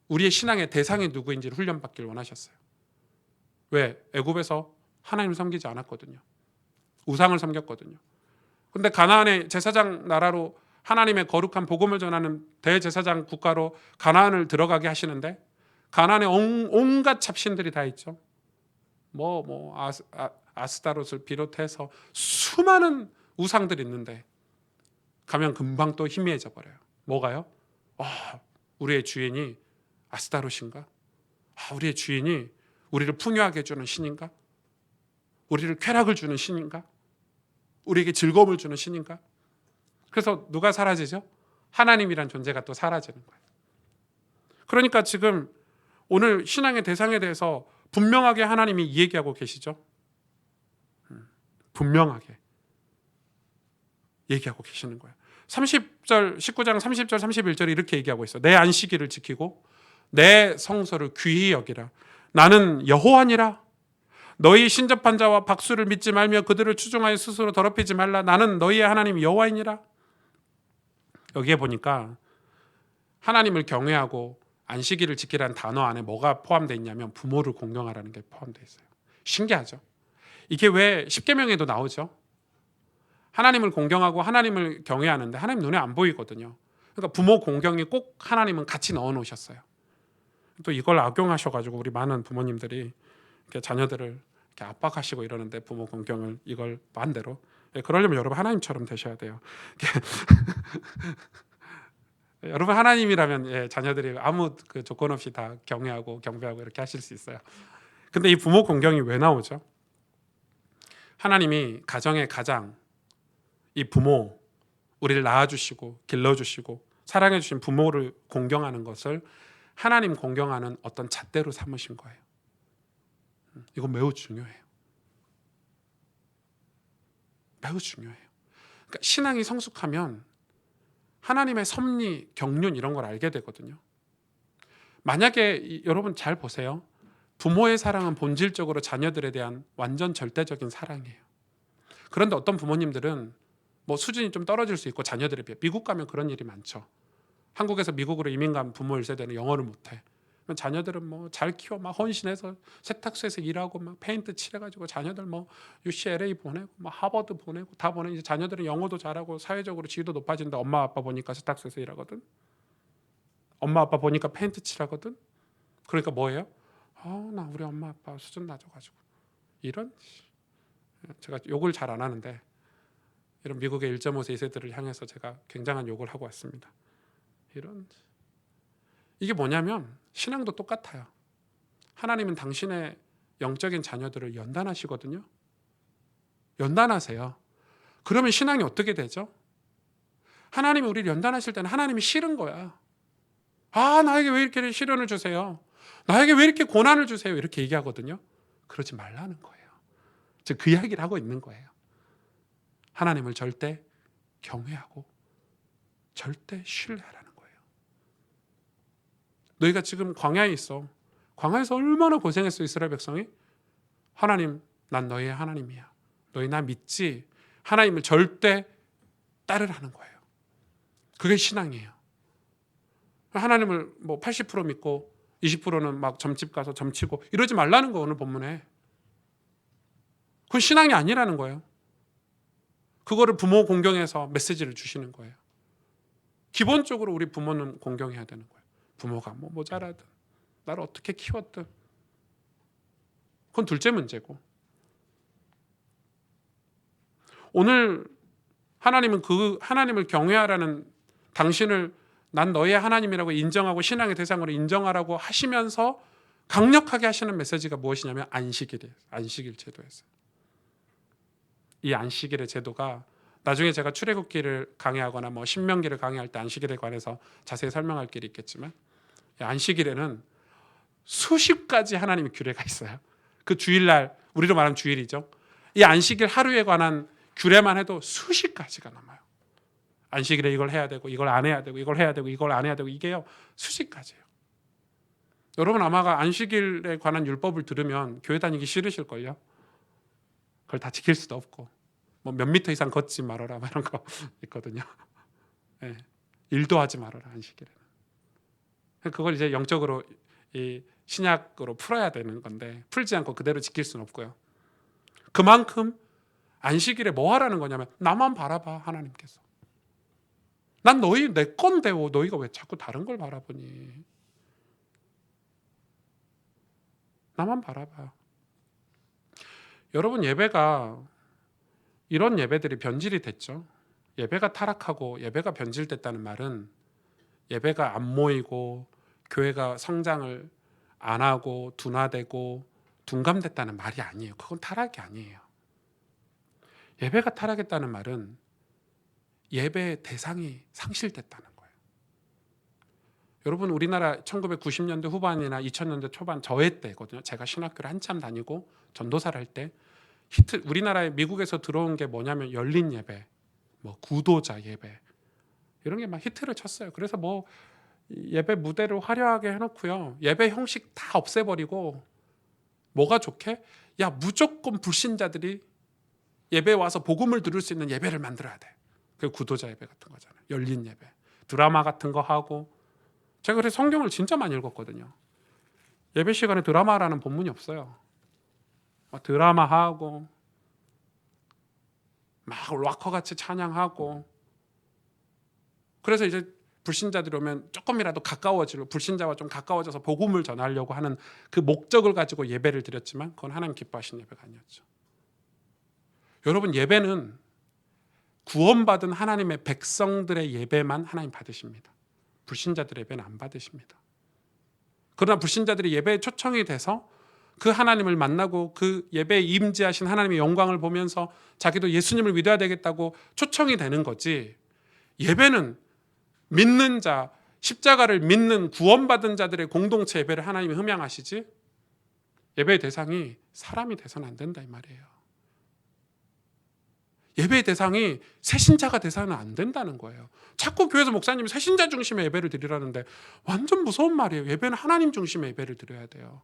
우리의 신앙의 대상이 누구인지를 훈련받기를 원하셨어요. 왜? 애굽에서 하나님을 섬기지 않았거든요. 우상을 섬겼거든요. 근데 가나안의 제사장 나라로 하나님의 거룩한 복음을 전하는 대제사장 국가로 가나안을 들어가게 하시는데 가나안에 온갖 잡신들이 다 있죠. 아스타롯을 비롯해서 수많은 우상들이 있는데 가면 금방 또 희미해져 버려요. 뭐가요? 우리의 주인이 아스타롯인가? 우리의 주인이 우리를 풍요하게 해주는 신인가? 우리를 쾌락을 주는 신인가? 우리에게 즐거움을 주는 신인가? 그래서 누가 사라지죠? 하나님이란 존재가 또 사라지는 거예요. 그러니까 지금 오늘 신앙의 대상에 대해서 분명하게 하나님이 얘기하고 계시죠. 분명하게 얘기하고 계시는 거예요. 30절, 19장 30절, 31절에 이렇게 얘기하고 있어요. 내 안식일을 지키고 내 성소를 귀히 여기라. 나는 여호와니라. 너희 신접한 자와 박수를 믿지 말며 그들을 추종하여 스스로 더럽히지 말라. 나는 너희의 하나님 여호와이니라. 여기에 보니까 하나님을 경외하고 안식일을 지키라는 단어 안에 뭐가 포함되어 있냐면 부모를 공경하라는 게 포함되어 있어요. 신기하죠? 이게 왜 십계명에도 나오죠? 하나님을 공경하고 하나님을 경외하는데 하나님 눈에 안 보이거든요. 그러니까 부모 공경이 꼭 하나님은 같이 넣어 놓으셨어요. 또 이걸 악용하셔가지고 우리 많은 부모님들이 이렇게 자녀들을 이렇게 압박하시고 이러는데 부모 공경을 이걸 반대로 그러려면 여러분 하나님처럼 되셔야 돼요. 여러분 하나님이라면 자녀들이 아무 그 조건 없이 다 경외하고 경배하고 이렇게 하실 수 있어요. 근데 이 부모 공경이 왜 나오죠? 하나님이 가정의 가장 이 부모 우리를 낳아주시고 길러주시고 사랑해주신 부모를 공경하는 것을 하나님 공경하는 어떤 잣대로 삼으신 거예요. 이거 매우 중요해요. 매우 중요해요. 그러니까 신앙이 성숙하면 하나님의 섭리, 경륜 이런 걸 알게 되거든요. 만약에 여러분 잘 보세요. 부모의 사랑은 본질적으로 자녀들에 대한 완전 절대적인 사랑이에요. 그런데 어떤 부모님들은 뭐 수준이 좀 떨어질 수 있고 자녀들에 비해 미국 가면 그런 일이 많죠. 한국에서 미국으로 이민 간 부모 1세대는 영어를 못해. 자녀들은 뭐 잘 키워 막 헌신해서 세탁소에서 일하고 막 페인트 칠해가지고 자녀들 뭐 UCLA 보내고 막 하버드 보내고 다 보내. 이제 자녀들은 영어도 잘하고 사회적으로 지위도 높아진다. 엄마 아빠 보니까 세탁소에서 일하거든. 엄마 아빠 보니까 페인트 칠하거든. 그러니까 뭐예요? 나 우리 엄마 아빠 수준 낮아가지고 이런, 제가 욕을 잘 안 하는데 이런 미국의 1.5세 2세들을 향해서 제가 굉장한 욕을 하고 왔습니다. 이런, 이게 뭐냐면 신앙도 똑같아요. 하나님은 당신의 영적인 자녀들을 연단하시거든요. 연단하세요. 그러면 신앙이 어떻게 되죠? 하나님이 우리를 연단하실 때는 하나님이 싫은 거야. 나에게 왜 이렇게 시련을 주세요? 나에게 왜 이렇게 고난을 주세요? 이렇게 얘기하거든요. 그러지 말라는 거예요. 즉 그 이야기를 하고 있는 거예요. 하나님을 절대 경외하고 절대 신뢰하라는 거예요. 너희가 지금 광야에 있어. 광야에서 얼마나 고생했어 이스라엘 백성이? 하나님, 난 너희의 하나님이야. 너희 나 믿지? 하나님을 절대 따르라는 거예요. 그게 신앙이에요. 하나님을 뭐 80% 믿고 20%는 막 점집 가서 점치고 이러지 말라는 거 오늘 본문에. 그건 신앙이 아니라는 거예요. 그거를 부모 공경해서 메시지를 주시는 거예요. 기본적으로 우리 부모는 공경해야 되는 거예요. 부모가 뭐 모자라든 나를 어떻게 키웠든 그건 둘째 문제고, 오늘 하나님은 그 하나님을 경외하라는, 당신을 난 너의 하나님이라고 인정하고 신앙의 대상으로 인정하라고 하시면서 강력하게 하시는 메시지가 무엇이냐면 안식일이에요. 안식일 제도였어요. 이 안식일의 제도가 나중에 제가 출애굽기를 강의하거나 뭐 신명기를 강의할 때 안식일에 관해서 자세히 설명할 길이 있겠지만, 안식일에는 수십 가지 하나님의 규례가 있어요. 그 주일날, 우리로 말하면 주일이죠. 이 안식일 하루에 관한 규례만 해도 수십 가지가 넘어요. 안식일에 이걸 해야 되고 이걸 안 해야 되고 이걸 해야 되고 이걸 안 해야 되고, 이게요 수십 가지예요. 여러분 아마가 안식일에 관한 율법을 들으면 교회 다니기 싫으실걸요. 그걸 다 지킬 수도 없고 뭐 몇 미터 이상 걷지 말아라 이런 거 있거든요. 네. 일도 하지 말아라 안식일에는. 그걸 이제 영적으로 이 신약으로 풀어야 되는 건데 풀지 않고 그대로 지킬 수는 없고요. 그만큼 안식일에 뭐 하라는 거냐면 나만 바라봐. 하나님께서 난 너희 내 건데 너희가 왜 자꾸 다른 걸 바라보니? 나만 바라봐. 여러분 예배가 이런 예배들이 변질이 됐죠. 예배가 타락하고 예배가 변질됐다는 말은 예배가 안 모이고 교회가 성장을 안 하고 둔화되고 둔감됐다는 말이 아니에요. 그건 타락이 아니에요. 예배가 타락했다는 말은 예배의 대상이 상실됐다는 거예요. 여러분 우리나라 1990년대 후반이나 2000년대 초반 저해 때거든요. 제가 신학교를 한참 다니고 전도사를 할 때 우리나라에 미국에서 들어온 게 뭐냐면 열린 예배, 뭐 구도자 예배 이런 게 막 히트를 쳤어요. 그래서 뭐 예배 무대를 화려하게 해놓고요. 예배 형식 다 없애버리고 뭐가 좋게? 야 무조건 불신자들이 예배 와서 복음을 들을 수 있는 예배를 만들어야 돼. 그게 구도자 예배 같은 거잖아요. 열린 예배. 드라마 같은 거 하고. 제가 그래서 성경을 진짜 많이 읽었거든요. 예배 시간에 드라마라는 본문이 없어요. 드라마 하고 막 락커같이 찬양하고. 그래서 이제 불신자들이 오면 조금이라도 가까워지고 불신자와 좀 가까워져서 복음을 전하려고 하는 그 목적을 가지고 예배를 드렸지만 그건 하나님 기뻐하시는 예배가 아니었죠. 여러분 예배는 구원받은 하나님의 백성들의 예배만 하나님 받으십니다. 불신자들의 예배는 안 받으십니다. 그러나 불신자들이 예배에 초청이 돼서 그 하나님을 만나고 그 예배에 임재하신 하나님의 영광을 보면서 자기도 예수님을 믿어야 되겠다고 초청이 되는 거지, 예배는 믿는 자, 십자가를 믿는 구원받은 자들의 공동체 예배를 하나님이 흠양하시지 예배의 대상이 사람이 돼서는 안 된다 이 말이에요. 예배의 대상이 새신자가 돼서는 안 된다는 거예요. 자꾸 교회에서 목사님이 새신자 중심의 예배를 드리라는데 완전 무서운 말이에요. 예배는 하나님 중심의 예배를 드려야 돼요.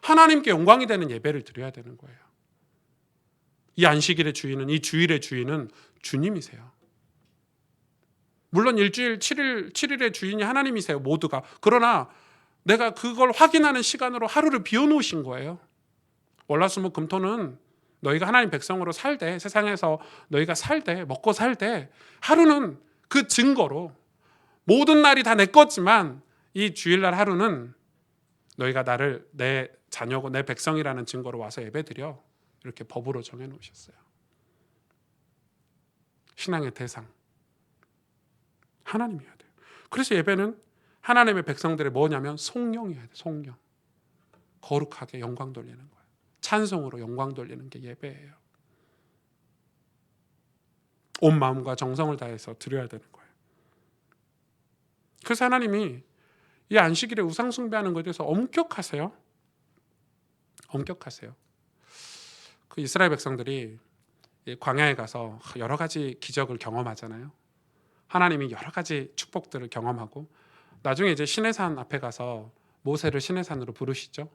하나님께 영광이 되는 예배를 드려야 되는 거예요. 이 안식일의 주인은, 이 주일의 주인은 주님이세요. 물론 일주일 7일의 주인이 하나님이세요. 모두가. 그러나 내가 그걸 확인하는 시간으로 하루를 비워놓으신 거예요. 월화수목금토는 너희가 하나님 백성으로 살 때, 세상에서 너희가 살 때, 먹고 살 때 하루는 그 증거로 모든 날이 다 내 거지만 이 주일날 하루는 너희가 나를 내 자녀고 내 백성이라는 증거로 와서 예배드려. 이렇게 법으로 정해놓으셨어요. 신앙의 대상 하나님이어야 돼요. 그래서 예배는 하나님의 백성들의 뭐냐면 송영이어야 돼요. 송영. 거룩하게 영광 돌리는 거예요. 찬송으로 영광 돌리는 게 예배예요. 온 마음과 정성을 다해서 드려야 되는 거예요. 그래서 하나님이 이 안식일에 우상 숭배하는 것에 대해서 엄격하세요. 엄격하세요. 그 이스라엘 백성들이 광야에 가서 여러 가지 기적을 경험하잖아요. 하나님이 여러 가지 축복들을 경험하고 나중에 이제 시내산 앞에 가서 모세를 시내산으로 부르시죠.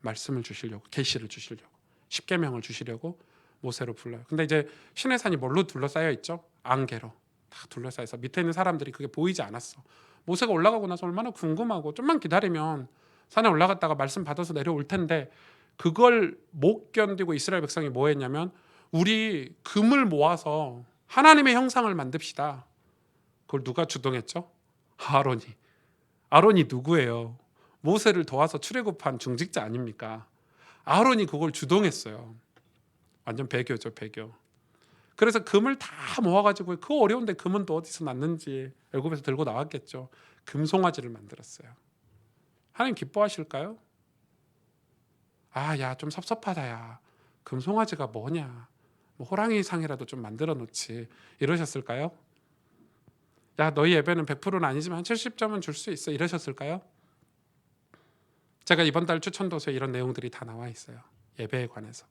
말씀을 주시려고, 계시를 주시려고, 십계명을 주시려고 모세로 불러요. 근데 이제 시내산이 뭘로 둘러싸여 있죠? 안개로 다 둘러싸여서 밑에 있는 사람들이 그게 보이지 않았어. 모세가 올라가고 나서 얼마나 궁금하고 좀만 기다리면 산에 올라갔다가 말씀 받아서 내려올 텐데 그걸 못 견디고 이스라엘 백성이 뭐 했냐면 우리 금을 모아서 하나님의 형상을 만듭시다. 그걸 누가 주동했죠? 아론이. 아론이 누구예요? 모세를 도와서 출애굽한 중직자 아닙니까? 아론이 그걸 주동했어요. 완전 배교죠, 배교. 그래서 금을 다 모아가지고 그 어려운데 금은 또 어디서 났는지 애굽에서 들고 나왔겠죠. 금송아지를 만들었어요. 하나님 기뻐하실까요? 야, 좀 섭섭하다, 야. 금송아지가 뭐냐? 뭐 호랑이 상이라도 좀 만들어 놓지. 이러셨을까요? 야, 너희 예배는 100%는 아니지만 70점은 줄 수 있어. 이러셨을까요? 제가 이번 달 추천도서에 이런 내용들이 다 나와 있어요. 예배에 관해서.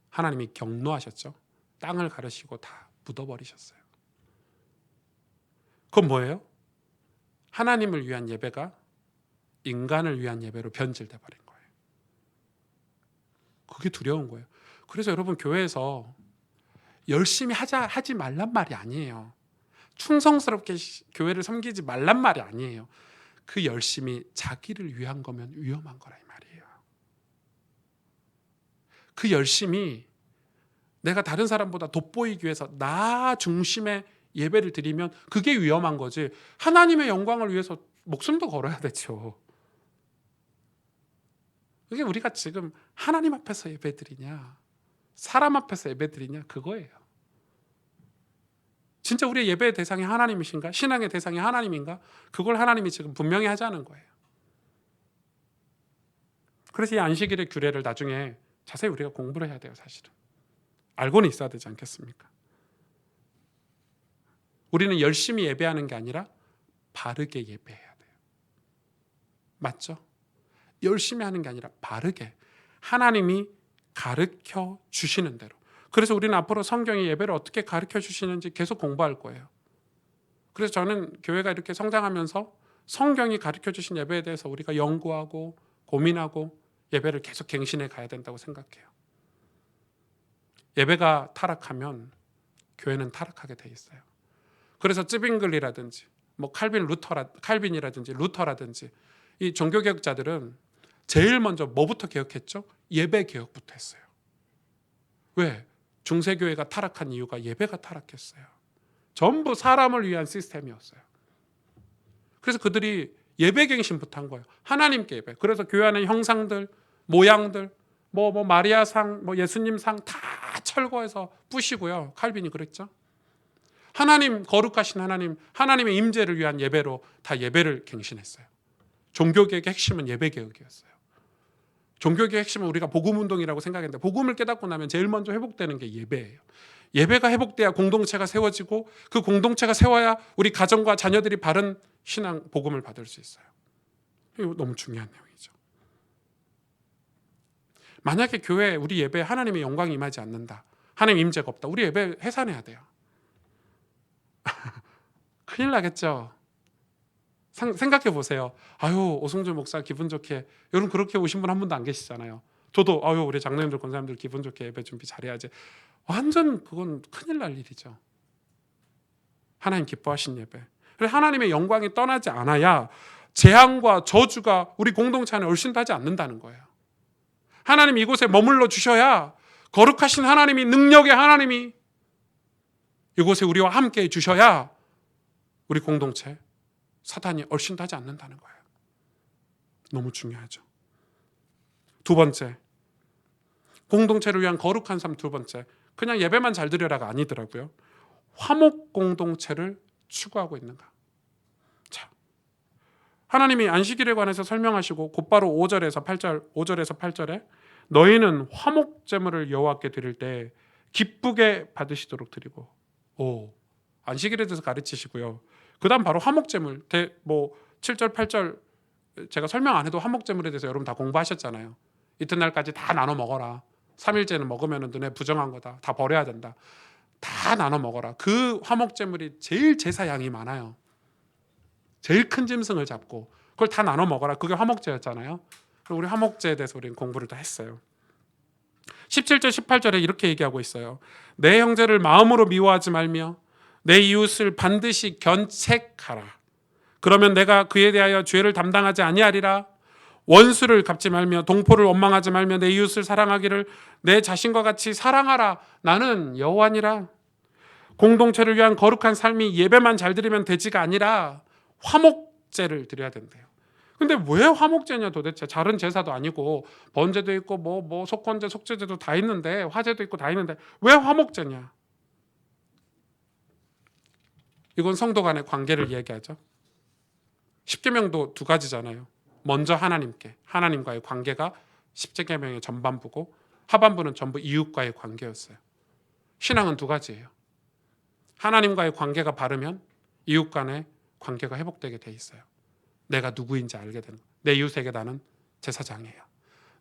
하나님이 경노하셨죠. 땅을 가르시고 다 묻어버리셨어요. 그건 뭐예요? 하나님을 위한 예배가 인간을 위한 예배로 변질돼 버린 거예요. 그게 두려운 거예요. 그래서 여러분 교회에서 열심히 하지 말란 말이 아니에요. 충성스럽게 교회를 섬기지 말란 말이 아니에요. 그 열심히 자기를 위한 거면 위험한 거라 이 말이에요. 그 열심히 내가 다른 사람보다 돋보이기 위해서 나 중심의 예배를 드리면 그게 위험한 거지. 하나님의 영광을 위해서 목숨도 걸어야 되죠. 그게 우리가 지금 하나님 앞에서 예배 드리냐 사람 앞에서 예배 드리냐 그거예요. 진짜 우리의 예배의 대상이 하나님이신가? 신앙의 대상이 하나님인가? 그걸 하나님이 지금 분명히 하자는 거예요. 그래서 이 안식일의 규례를 나중에 자세히 우리가 공부를 해야 돼요. 사실은 알고는 있어야 되지 않겠습니까? 우리는 열심히 예배하는 게 아니라 바르게 예배해야 돼요. 맞죠? 열심히 하는 게 아니라 바르게 하나님이 가르쳐 주시는 대로. 그래서 우리는 앞으로 성경의 예배를 어떻게 가르쳐 주시는지 계속 공부할 거예요. 그래서 저는 교회가 이렇게 성장하면서 성경이 가르쳐 주신 예배에 대해서 우리가 연구하고 고민하고 예배를 계속 갱신해 가야 된다고 생각해요. 예배가 타락하면 교회는 타락하게 돼 있어요. 그래서 쯔빙글이라든지 뭐 칼빈이라든지 루터라든지 이 종교개혁자들은 제일 먼저 뭐부터 개혁했죠? 예배 개혁부터 했어요. 왜? 중세교회가 타락한 이유가 예배가 타락했어요. 전부 사람을 위한 시스템이었어요. 그래서 그들이 예배갱신부터 한 거예요. 하나님께 예배. 그래서 교회 안에 형상들, 모양들, 뭐 마리아상, 뭐 예수님상 다 철거해서 부시고요. 칼빈이 그랬죠. 하나님, 거룩하신 하나님, 하나님의 임재를 위한 예배로 다 예배를 갱신했어요. 종교개혁의 핵심은 예배개혁이었어요. 종교개혁의 핵심은 우리가 복음운동이라고 생각했는데 복음을 깨닫고 나면 제일 먼저 회복되는 게 예배예요. 예배가 회복돼야 공동체가 세워지고 그 공동체가 세워야 우리 가정과 자녀들이 바른 신앙 복음을 받을 수 있어요. 이거 너무 중요한 내용이죠. 만약에 교회 우리 예배에 하나님의 영광이 임하지 않는다, 하나님 임재가 없다, 우리 예배 해산해야 돼요. 큰일 나겠죠. 생각해 보세요. 아유, 오승준 목사 기분 좋게, 여러분 그렇게 오신 분 한 분도 안 계시잖아요. 저도 아유, 우리 장로님들 권사님들 기분 좋게 예배 준비 잘해야지. 완전 그건 큰일 날 일이죠. 하나님 기뻐하신 예배. 그래서 하나님의 영광이 떠나지 않아야 재앙과 저주가 우리 공동체 안에 얼씬하지 않는다는 거예요. 하나님 이곳에 머물러 주셔야, 거룩하신 하나님이, 능력의 하나님이 이곳에 우리와 함께 해 주셔야 우리 공동체 사단이 얼씬하지 않는다는 거예요. 너무 중요하죠. 두 번째, 공동체를 위한 거룩한 삶. 두 번째, 그냥 예배만 잘 드려라가 아니더라고요. 화목 공동체를 추구하고 있는가. 자, 하나님이 안식일에 관해서 설명하시고 곧바로 5절에서 8절에 너희는 화목 제물을 여호와께 드릴 때 기쁘게 받으시도록 드리고, 안식일에 대해서 가르치시고요. 그다음 바로 화목 제물, 7절 8절 제가 설명 안 해도 화목 제물에 대해서 여러분 다 공부하셨잖아요. 이튿날까지 다 나눠 먹어라. 3일째는 먹으면 너네 부정한 거다. 다 버려야 된다. 다 나눠 먹어라. 그 화목 제물이 제일 제사 양이 많아요. 제일 큰 짐승을 잡고 그걸 다 나눠 먹어라. 그게 화목제였잖아요. 우리 화목제에 대해서 우리는 공부를 다 했어요. 17절 18절에 이렇게 얘기하고 있어요. 내 형제를 마음으로 미워하지 말며 내 이웃을 반드시 견책하라. 그러면 내가 그에 대하여 죄를 담당하지 아니하리라. 원수를 갚지 말며 동포를 원망하지 말며 내 이웃을 사랑하기를 내 자신과 같이 사랑하라. 나는 여호와니라. 공동체를 위한 거룩한 삶이 예배만 잘 드리면 되지가 아니라 화목제를 드려야 된대요. 근데 왜 화목제냐 도대체? 다른 제사도 아니고 번제도 있고 뭐 속건제, 속죄제도 다 있는데, 화제도 있고 다 있는데 왜 화목제냐? 이건 성도 간의 관계를 얘기하죠. 십계명도 두 가지잖아요. 먼저 하나님과의 관계가 십계명의 전반부고 하반부는 전부 이웃과의 관계였어요. 신앙은 두 가지예요. 하나님과의 관계가 바르면 이웃 간의 관계가 회복되게 돼 있어요. 내가 누구인지 알게 되는 거예요. 내 이웃에게 나는 제사장이에요.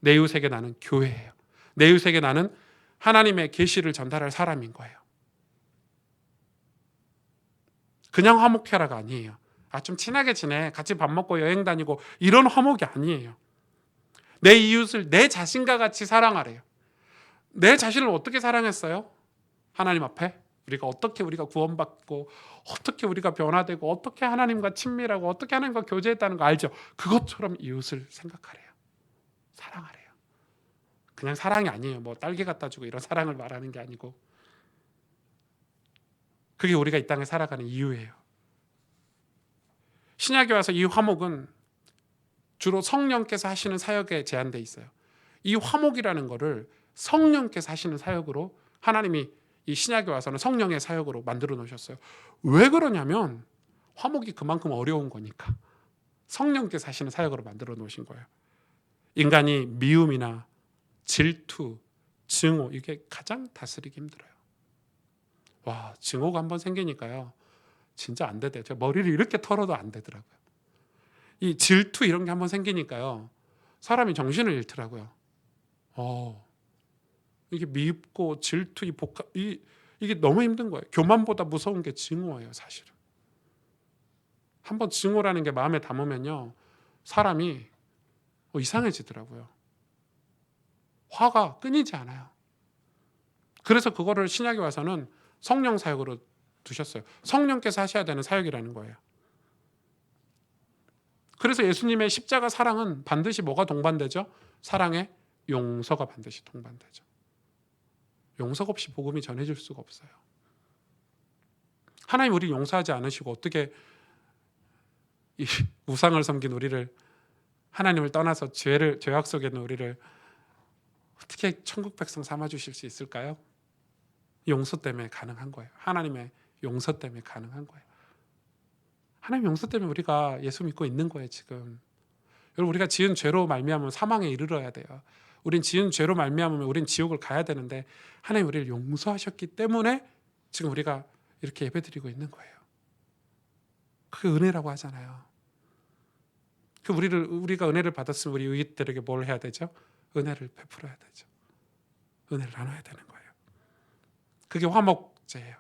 내 이웃에게 나는 교회예요. 내 이웃에게 나는 하나님의 계시를 전달할 사람인 거예요. 그냥 화목해라가 아니에요. 좀 친하게 지내, 같이 밥 먹고 여행 다니고, 이런 화목이 아니에요. 내 이웃을 내 자신과 같이 사랑하래요. 내 자신을 어떻게 사랑했어요? 하나님 앞에 우리가 구원받고, 어떻게 우리가 변화되고, 어떻게 하나님과 친밀하고, 어떻게 하나님과 교제했다는 거 알죠? 그것처럼 이웃을 생각하래요. 사랑하래요. 그냥 사랑이 아니에요. 딸기 갖다 주고 이런 사랑을 말하는 게 아니고, 그게 우리가 이 땅에 살아가는 이유예요. 신약에 와서 이 화목은 주로 성령께서 하시는 사역에 제한되어 있어요. 이 화목이라는 거를 성령께서 하시는 사역으로 하나님이 이 신약에 와서는 성령의 사역으로 만들어 놓으셨어요. 왜 그러냐면 화목이 그만큼 어려운 거니까 성령께서 하시는 사역으로 만들어 놓으신 거예요. 인간이 미움이나 질투, 증오, 이게 가장 다스리기 힘들어요. 증오가 한번 생기니까요, 진짜 안 되대요. 제가 머리를 이렇게 털어도 안 되더라고요. 이 질투 이런 게 한번 생기니까요, 사람이 정신을 잃더라고요. 이게 밉고 질투, 이게 너무 힘든 거예요. 교만보다 무서운 게 증오예요, 사실은. 한번 증오라는 게 마음에 담으면요, 사람이 이상해지더라고요. 화가 끊이지 않아요. 그래서 그거를 신약에 와서는 성령 사역으로 두셨어요. 성령께서 하셔야 되는 사역이라는 거예요. 그래서 예수님의 십자가 사랑은 반드시 뭐가 동반되죠? 사랑의 용서가 반드시 동반되죠. 용서가 없이 복음이 전해질 수가 없어요. 하나님 우리 용서하지 않으시고 어떻게 이 우상을 섬긴 우리를, 하나님을 떠나서 죄악 속에 있는 우리를 어떻게 천국 백성 삼아주실 수 있을까요? 용서 때문에 가능한 거예요. 하나님의 용서 때문에 가능한 거예요. 하나님 용서 때문에 우리가 예수 믿고 있는 거예요. 지금 여러분, 우리가 지은 죄로 말미암아 사망에 이르러야 돼요. 우린 지은 죄로 말미암으면 우린 지옥을 가야 되는데 하나님 우리를 용서하셨기 때문에 지금 우리가 이렇게 예배드리고 있는 거예요. 그게 은혜라고 하잖아요. 우리가 은혜를 받았으면 우리 이웃들에게 뭘 해야 되죠? 은혜를 베풀어야 되죠. 은혜를 나눠야 되는 거예요. 그게 화목제예요.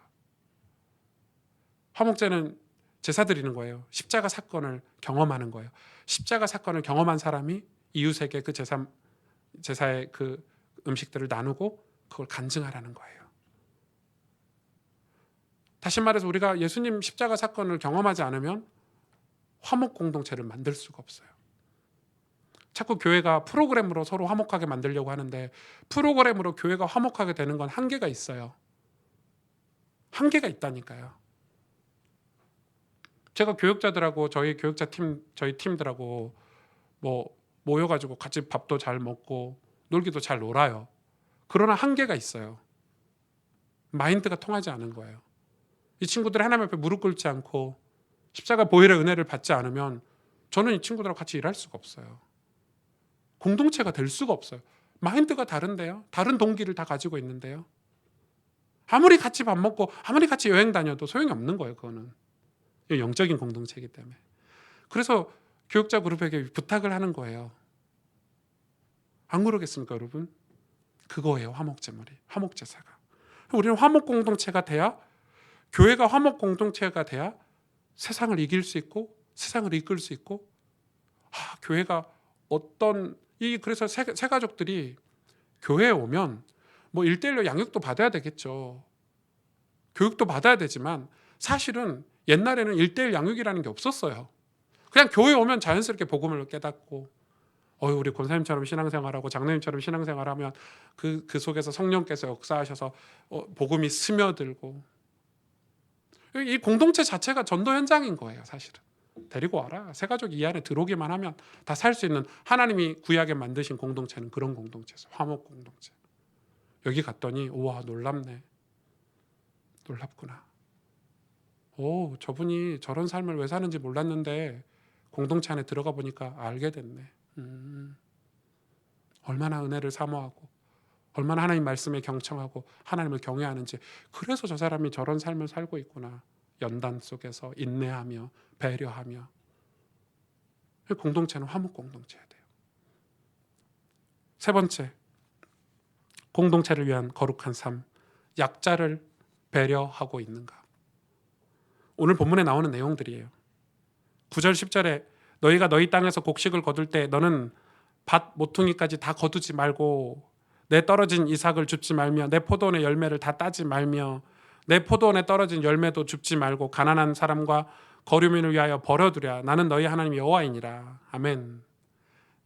화목제는 제사 드리는 거예요. 십자가 사건을 경험하는 거예요. 십자가 사건을 경험한 사람이 이웃에게 그 제사의 그 음식들을 나누고 그걸 간증하라는 거예요. 다시 말해서 우리가 예수님 십자가 사건을 경험하지 않으면 화목 공동체를 만들 수가 없어요. 자꾸 교회가 프로그램으로 서로 화목하게 만들려고 하는데 프로그램으로 교회가 화목하게 되는 건 한계가 있어요. 한계가 있다니까요. 제가 교육자들하고 저희 팀들하고 모여가지고 같이 밥도 잘 먹고 놀기도 잘 놀아요. 그러나 한계가 있어요. 마인드가 통하지 않은 거예요. 이 친구들이 하나님 앞에 무릎 꿇지 않고 십자가 보혈의 은혜를 받지 않으면 저는 이 친구들하고 같이 일할 수가 없어요. 공동체가 될 수가 없어요. 마인드가 다른데요. 다른 동기를 다 가지고 있는데요. 아무리 같이 밥 먹고 아무리 같이 여행 다녀도 소용이 없는 거예요. 그거는 영적인 공동체이기 때문에. 그래서 교육자 그룹에게 부탁을 하는 거예요. 안 그러겠습니까, 여러분? 그거예요, 화목제사가. 우리는 화목 공동체가 돼야, 교회가 화목 공동체가 돼야 세상을 이길 수 있고 세상을 이끌 수 있고, 교회가 그래서 새 가족들이 교회에 오면 뭐 1:1로 양육도 받아야 되겠죠. 교육도 받아야 되지만 사실은 옛날에는 1:1 양육이라는 게 없었어요. 그냥 교회에 오면 자연스럽게 복음을 깨닫고 우리 권사님처럼 신앙생활하고 장로님처럼 신앙생활하면 그 속에서 성령께서 역사하셔서 복음이 스며들고, 이 공동체 자체가 전도 현장인 거예요. 사실은 데리고 와라. 새 가족이 이 안에 들어오기만 하면 다 살 수 있는, 하나님이 구약에 만드신 공동체는 그런 공동체죠. 화목 공동체. 여기 갔더니 우와, 놀랍네. 놀랍구나. 저분이 저런 삶을 왜 사는지 몰랐는데 공동체 안에 들어가 보니까 알게 됐네. 얼마나 은혜를 사모하고 얼마나 하나님 말씀에 경청하고 하나님을 경외하는지, 그래서 저 사람이 저런 삶을 살고 있구나. 연단 속에서 인내하며 배려하며. 공동체는 화목 공동체여야 돼요. 세 번째, 공동체를 위한 거룩한 삶, 약자를 배려하고 있는가. 오늘 본문에 나오는 내용들이에요. 9절 10절에 너희가 너희 땅에서 곡식을 거둘 때 너는 밭 모퉁이까지 다 거두지 말고 내 떨어진 이삭을 줍지 말며 내 포도원의 열매를 다 따지 말며 내 포도원에 떨어진 열매도 줍지 말고 가난한 사람과 거류민을 위하여 버려두랴. 나는 너희 하나님 여호와이니라. 아멘.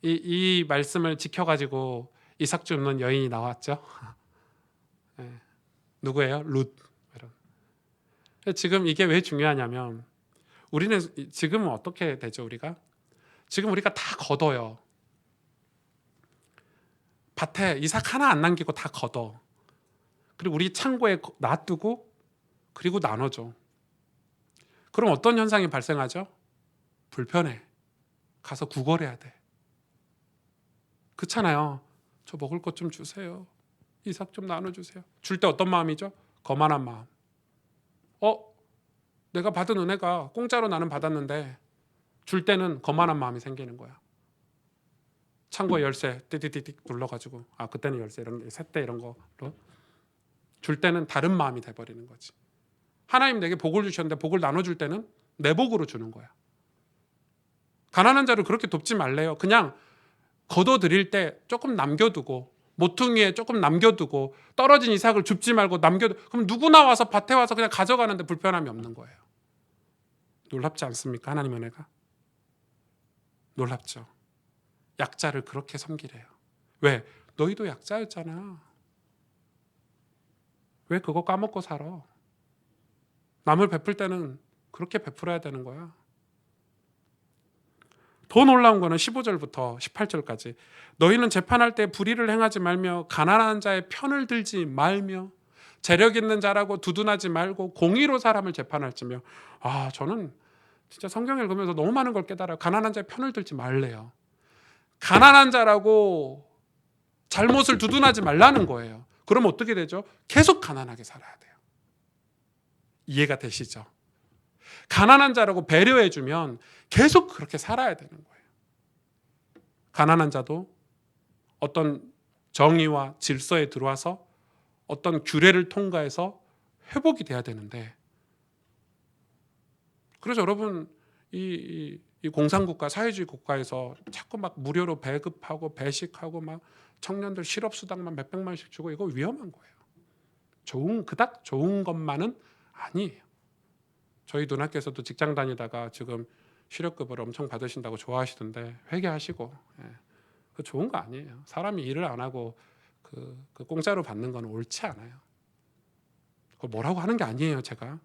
이 말씀을 지켜가지고 이삭 줍는 여인이 나왔죠. 네. 누구예요? 룻. 지금 이게 왜 중요하냐면, 우리는 지금은 어떻게 되죠? 지금 우리가 다 걷어요. 밭에 이삭 하나 안 남기고 다 걷어. 그리고 우리 창고에 놔두고 그리고 나눠줘. 그럼 어떤 현상이 발생하죠? 불편해. 가서 구걸해야 돼. 그렇잖아요. 저 먹을 것 좀 주세요. 이삭 좀 나눠주세요. 줄 때 어떤 마음이죠? 거만한 마음. 내가 받은 은혜가 공짜로 나는 받았는데 줄 때는 거만한 마음이 생기는 거야. 창고에 열쇠 띠띠띠띠 눌러가지고 그때는 열쇠 셋대 이런 거로 줄 때는 다른 마음이 돼버리는 거지. 하나님 내게 복을 주셨는데 복을 나눠줄 때는 내 복으로 주는 거야. 가난한 자를 그렇게 돕지 말래요. 그냥 거둬들일 때 조금 남겨두고, 모퉁이에 조금 남겨두고, 떨어진 이삭을 줍지 말고 그럼 누구나 와서 밭에 와서 그냥 가져가는데 불편함이 없는 거예요. 놀랍지 않습니까? 하나님 은혜가 놀랍죠. 약자를 그렇게 섬기래요. 왜? 너희도 약자였잖아. 왜 그거 까먹고 살아? 남을 베풀 때는 그렇게 베풀어야 되는 거야. 더 놀라운 거는 15절부터 18절까지 너희는 재판할 때 불의를 행하지 말며 가난한 자의 편을 들지 말며 재력 있는 자라고 두둔하지 말고 공의로 사람을 재판할지며. 저는 진짜 성경 읽으면서 너무 많은 걸 깨달아요. 가난한 자의 편을 들지 말래요. 가난한 자라고 잘못을 두둔하지 말라는 거예요. 그러면 어떻게 되죠? 계속 가난하게 살아야 돼요. 이해가 되시죠? 가난한 자라고 배려해주면 계속 그렇게 살아야 되는 거예요. 가난한 자도 어떤 정의와 질서에 들어와서 어떤 규례를 통과해서 회복이 돼야 되는데, 그래서 여러분 이 공산국가, 사회주의 국가에서 자꾸 막 무료로 배급하고 배식하고 막 청년들 실업수당만 몇백만 원씩 주고, 이거 위험한 거예요. 그닥 좋은 것만은 아니에요. 저희 누나께서도 직장 다니다가 지금 실업급여를 엄청 받으신다고 좋아하시던데 회개하시고, 그 좋은 거 아니에요. 사람이 일을 안 하고 그 공짜로 받는 건 옳지 않아요. 그걸 뭐라고 하는 게 아니에요. 제가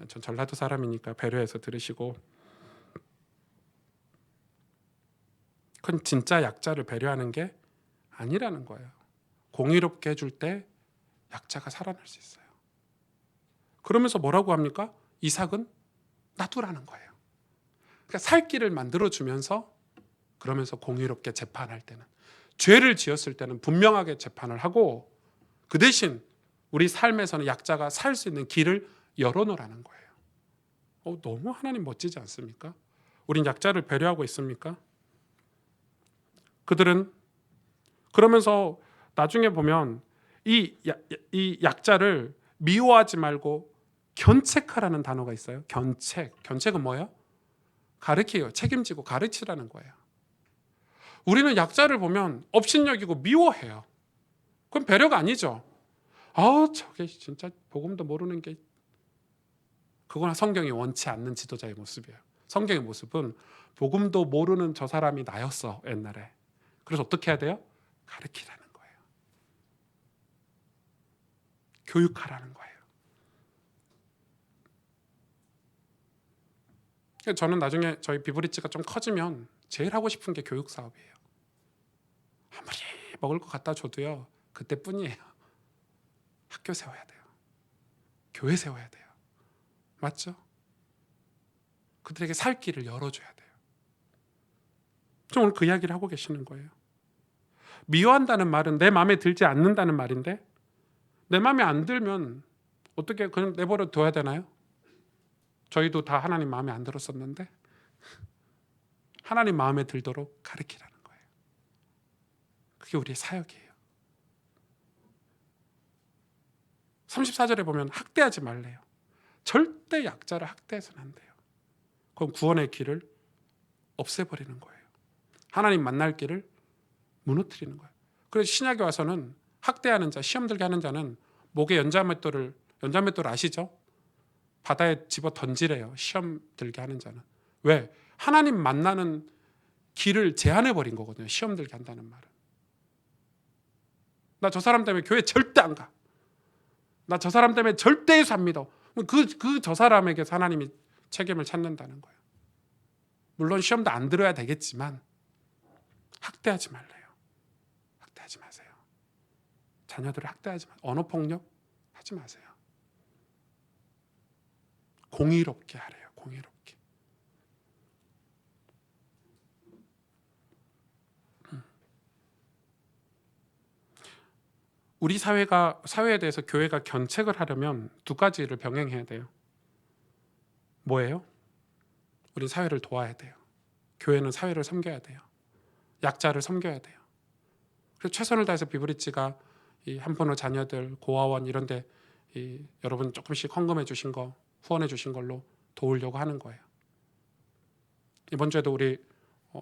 전 전라도 사람이니까 배려해서 들으시고, 그건 진짜 약자를 배려하는 게 아니라는 거예요. 공의롭게 해줄 때 약자가 살아날 수 있어요. 그러면서 뭐라고 합니까? 이삭은 놔두라는 거예요. 그러니까 살 길을 만들어주면서, 그러면서 공의롭게 재판할 때는, 죄를 지었을 때는 분명하게 재판을 하고, 그 대신 우리 삶에서는 약자가 살 수 있는 길을 열어놓으라는 거예요. 너무 하나님 멋지지 않습니까? 우린 약자를 배려하고 있습니까? 그들은 그러면서 나중에 보면 이 약자를 미워하지 말고 견책하라는 단어가 있어요. 견책은 뭐예요? 가르치요. 책임지고 가르치라는 거예요. 우리는 약자를 보면 업신여기고 미워해요. 그건 배려가 아니죠. 저게 진짜 복음도 모르는 게, 그거나 성경이 원치 않는 지도자의 모습이에요. 성경의 모습은 복음도 모르는 저 사람이 나였어, 옛날에. 그래서 어떻게 해야 돼요? 가르치라는 거예요. 교육하라는 거예요. 저는 나중에 저희 비브리지가 좀 커지면 제일 하고 싶은 게 교육 사업이에요. 아무리 먹을 거 갖다 줘도요, 그때뿐이에요. 학교 세워야 돼요. 교회 세워야 돼요. 맞죠? 그들에게 살 길을 열어줘야 돼요. 좀 오늘 그 이야기를 하고 계시는 거예요. 미워한다는 말은 내 마음에 들지 않는다는 말인데, 내 마음에 안 들면 어떻게 그냥 내버려 둬야 되나요? 저희도 다 하나님 마음에 안 들었었는데, 하나님 마음에 들도록 가르치라는 거예요. 그게 우리의 사역이에요. 34절에 보면 학대하지 말래요. 절대 약자를 학대해서는 안 돼요. 그럼 구원의 길을 없애버리는 거예요. 하나님 만날 길을 무너뜨리는 거예요. 그래서 신약에 와서는 학대하는 자, 시험 들게 하는 자는 목에 연자맷돌을 아시죠? 바다에 집어 던지래요. 시험 들게 하는 자는. 왜? 하나님 만나는 길을 제한해 버린 거거든요. 시험 들게 한다는 말은. 나 저 사람 때문에 교회 절대 안 가. 나 저 사람 때문에 절대 예수 안 믿어. 저 사람에게 하나님이 책임을 찾는다는 거예요. 물론 시험도 안 들어야 되겠지만 학대하지 말래요. 학대하지 마세요. 자녀들을 학대하지 마세요. 언어폭력 하지 마세요. 공의롭게 하래요. 공의롭게. 우리 사회에 대해서 교회가 견책을 하려면 두 가지를 병행해야 돼요. 뭐예요? 우리 사회를 도와야 돼요. 교회는 사회를 섬겨야 돼요. 약자를 섬겨야 돼요. 그래서 최선을 다해서 비브리지가 이 한포노 자녀들, 고아원 이런데 여러분 조금씩 헌금해 주신 거, 후원해 주신 걸로 도우려고 하는 거예요. 이번 주에도 우리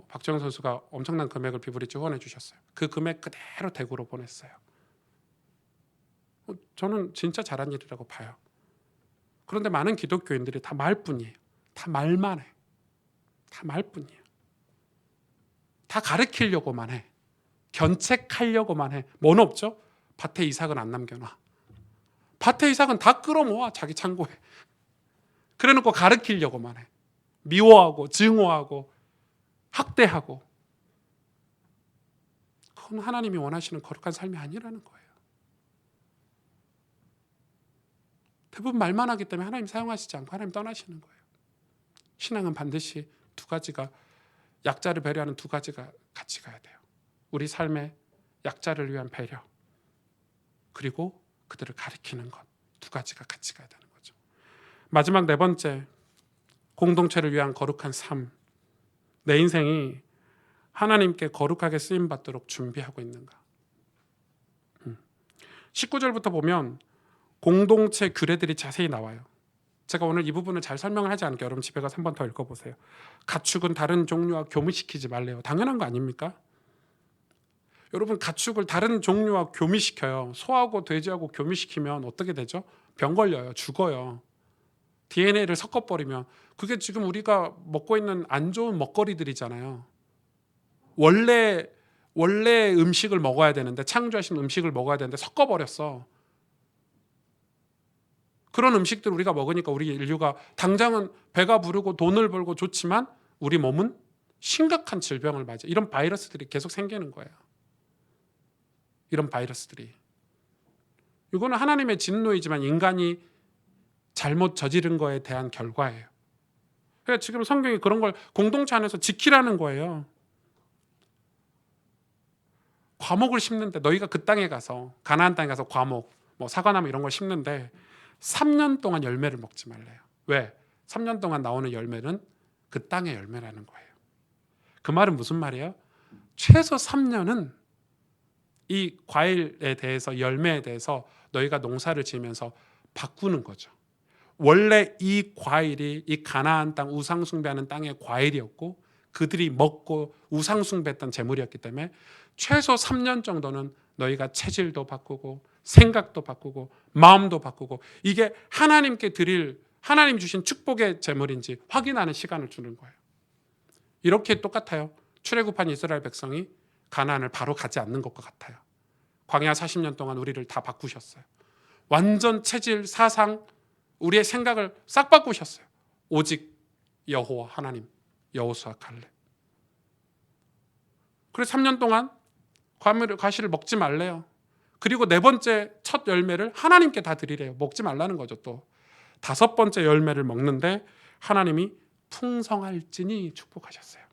박정현 선수가 엄청난 금액을 비브리지 후원해 주셨어요. 그 금액 그대로 대구로 보냈어요. 저는 진짜 잘한 일이라고 봐요. 그런데 많은 기독교인들이 다 말뿐이에요. 다 말만 해. 다 말뿐이에요. 다 가르치려고만 해. 견책하려고만 해. 뭐는 없죠? 밭에 이삭은 안 남겨놔. 밭에 이삭은 다 끌어모아 자기 창고에. 그래놓고 가르치려고만 해. 미워하고 증오하고 학대하고. 그건 하나님이 원하시는 거룩한 삶이 아니라는 거예요. 대부분 말만 하기 때문에 하나님 사용하시지 않고 하나님 떠나시는 거예요. 신앙은 반드시 두 가지가, 약자를 배려하는 두 가지가 같이 가야 돼요. 우리 삶에 약자를 위한 배려, 그리고 그들을 가리키는 것, 두 가지가 같이 가야 되는 거죠. 마지막 네 번째, 공동체를 위한 거룩한 삶. 내 인생이 하나님께 거룩하게 쓰임 받도록 준비하고 있는가. 19절부터 보면 공동체 규례들이 자세히 나와요. 제가 오늘 이 부분을 잘 설명을 하지 않을게요. 여러분 집에 가서 한 번 더 읽어보세요. 가축은 다른 종류와 교미시키지 말래요. 당연한 거 아닙니까? 여러분 가축을 다른 종류와 교미시켜요. 소하고 돼지하고 교미시키면 어떻게 되죠? 병 걸려요. 죽어요. DNA를 섞어버리면. 그게 지금 우리가 먹고 있는 안 좋은 먹거리들이잖아요. 원래 음식을 먹어야 되는데, 창조하신 음식을 먹어야 되는데 섞어버렸어. 그런 음식들 우리가 먹으니까 우리 인류가 당장은 배가 부르고 돈을 벌고 좋지만 우리 몸은 심각한 질병을 맞아. 이런 바이러스들이 계속 생기는 거예요. 이런 바이러스들이. 이거는 하나님의 진노이지만 인간이 잘못 저지른 거에 대한 결과예요. 그러니까 지금 성경이 그런 걸 공동체 안에서 지키라는 거예요. 과목을 심는데, 너희가 그 땅에 가서, 가나안 땅에 가서 과목, 뭐 사과나무 이런 걸 심는데 3년 동안 열매를 먹지 말래요. 왜? 3년 동안 나오는 열매는 그 땅의 열매라는 거예요. 그 말은 무슨 말이에요? 최소 3년은 이 과일에 대해서, 열매에 대해서 너희가 농사를 지으면서 바꾸는 거죠. 원래 이 과일이 이 가나안 땅, 우상숭배하는 땅의 과일이었고 그들이 먹고 우상숭배했던 재물이었기 때문에 최소 3년 정도는 너희가 체질도 바꾸고 생각도 바꾸고 마음도 바꾸고, 이게 하나님께 드릴, 하나님 주신 축복의 재물인지 확인하는 시간을 주는 거예요. 이렇게 똑같아요. 출애굽한 이스라엘 백성이 가나안을 바로 가지 않는 것과 같아요. 광야 40년 동안 우리를 다 바꾸셨어요. 완전 체질, 사상, 우리의 생각을 싹 바꾸셨어요. 오직 여호와 하나님, 여호수아 갈렙. 그래서 3년 동안 과실을 먹지 말래요. 그리고 네 번째 첫 열매를 하나님께 다 드리래요. 먹지 말라는 거죠. 또 다섯 번째 열매를 먹는데 하나님이 풍성할지니 축복하셨어요.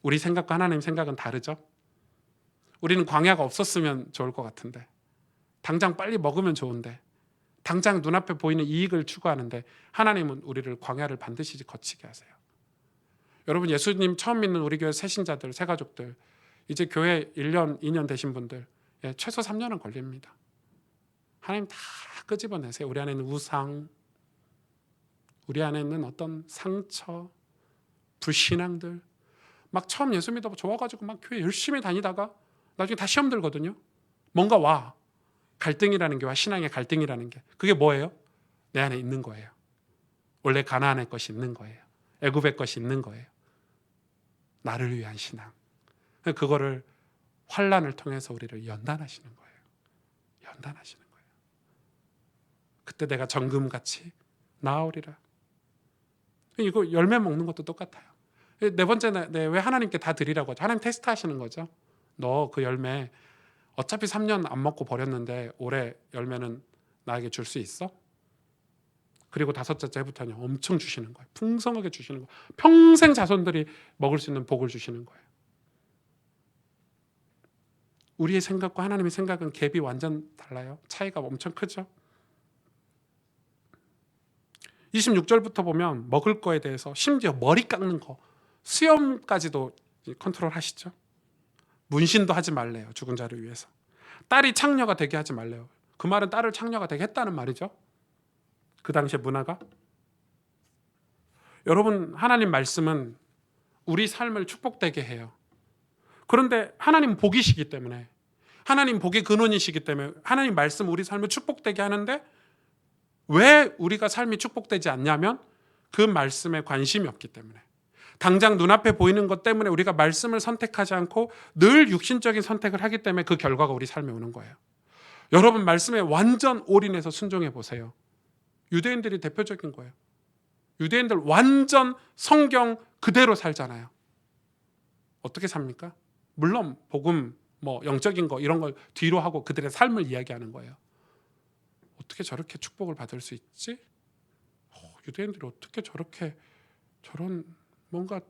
우리 생각과 하나님 생각은 다르죠. 우리는 광야가 없었으면 좋을 것 같은데, 당장 빨리 먹으면 좋은데, 당장 눈앞에 보이는 이익을 추구하는데, 하나님은 우리를 광야를 반드시 거치게 하세요. 여러분, 예수님 처음 믿는 우리 교회 새신자들, 새가족들, 이제 교회 1년, 2년 되신 분들, 최소 3년은 걸립니다. 하나님 다 끄집어내세요. 우리 안에 있는 우상, 우리 안에 있는 어떤 상처, 불신앙들, 막 처음 예수 믿어 좋아가지고 막 교회 열심히 다니다가 나중에 다 시험 들거든요. 뭔가 와. 갈등이라는 게 와. 신앙의 갈등이라는 게. 그게 뭐예요? 내 안에 있는 거예요. 원래 가나안의 것이 있는 거예요. 애굽의 것이 있는 거예요. 나를 위한 신앙. 그거를 환난을 통해서 우리를 연단하시는 거예요. 연단하시는 거예요. 그때 내가 정금같이 나아오리라. 이거 열매 먹는 것도 똑같아요. 네 번째는 왜 하나님께 다 드리라고 하죠? 하나님 테스트 하시는 거죠. 너 그 열매 어차피 3년 안 먹고 버렸는데 올해 열매는 나에게 줄 수 있어? 그리고 다섯째 해부터는 엄청 주시는 거예요. 풍성하게 주시는 거예요. 평생 자손들이 먹을 수 있는 복을 주시는 거예요. 우리의 생각과 하나님의 생각은 갭이 완전 달라요. 차이가 엄청 크죠. 26절부터 보면 먹을 거에 대해서, 심지어 머리 깎는 거, 수염까지도 컨트롤 하시죠. 문신도 하지 말래요. 죽은 자를 위해서. 딸이 창녀가 되게 하지 말래요. 그 말은 딸을 창녀가 되게 했다는 말이죠. 그 당시의 문화가. 여러분, 하나님 말씀은 우리 삶을 축복되게 해요. 그런데 하나님 복이시기 때문에, 하나님 복의 근원이시기 때문에 하나님 말씀 우리 삶을 축복되게 하는데, 왜 우리가 삶이 축복되지 않냐면 그 말씀에 관심이 없기 때문에, 당장 눈앞에 보이는 것 때문에 우리가 말씀을 선택하지 않고 늘 육신적인 선택을 하기 때문에 그 결과가 우리 삶에 오는 거예요. 여러분, 말씀에 완전 올인해서 순종해 보세요. 유대인들이 대표적인 거예요. 유대인들 완전 성경 그대로 살잖아요. 어떻게 삽니까? 물론 복음, 영적인 거 이런 걸 뒤로 하고 그들의 삶을 이야기하는 거예요. 어떻게 저렇게 축복을 받을 수 있지? 유대인들이 어떻게 저렇게 저런 뭔가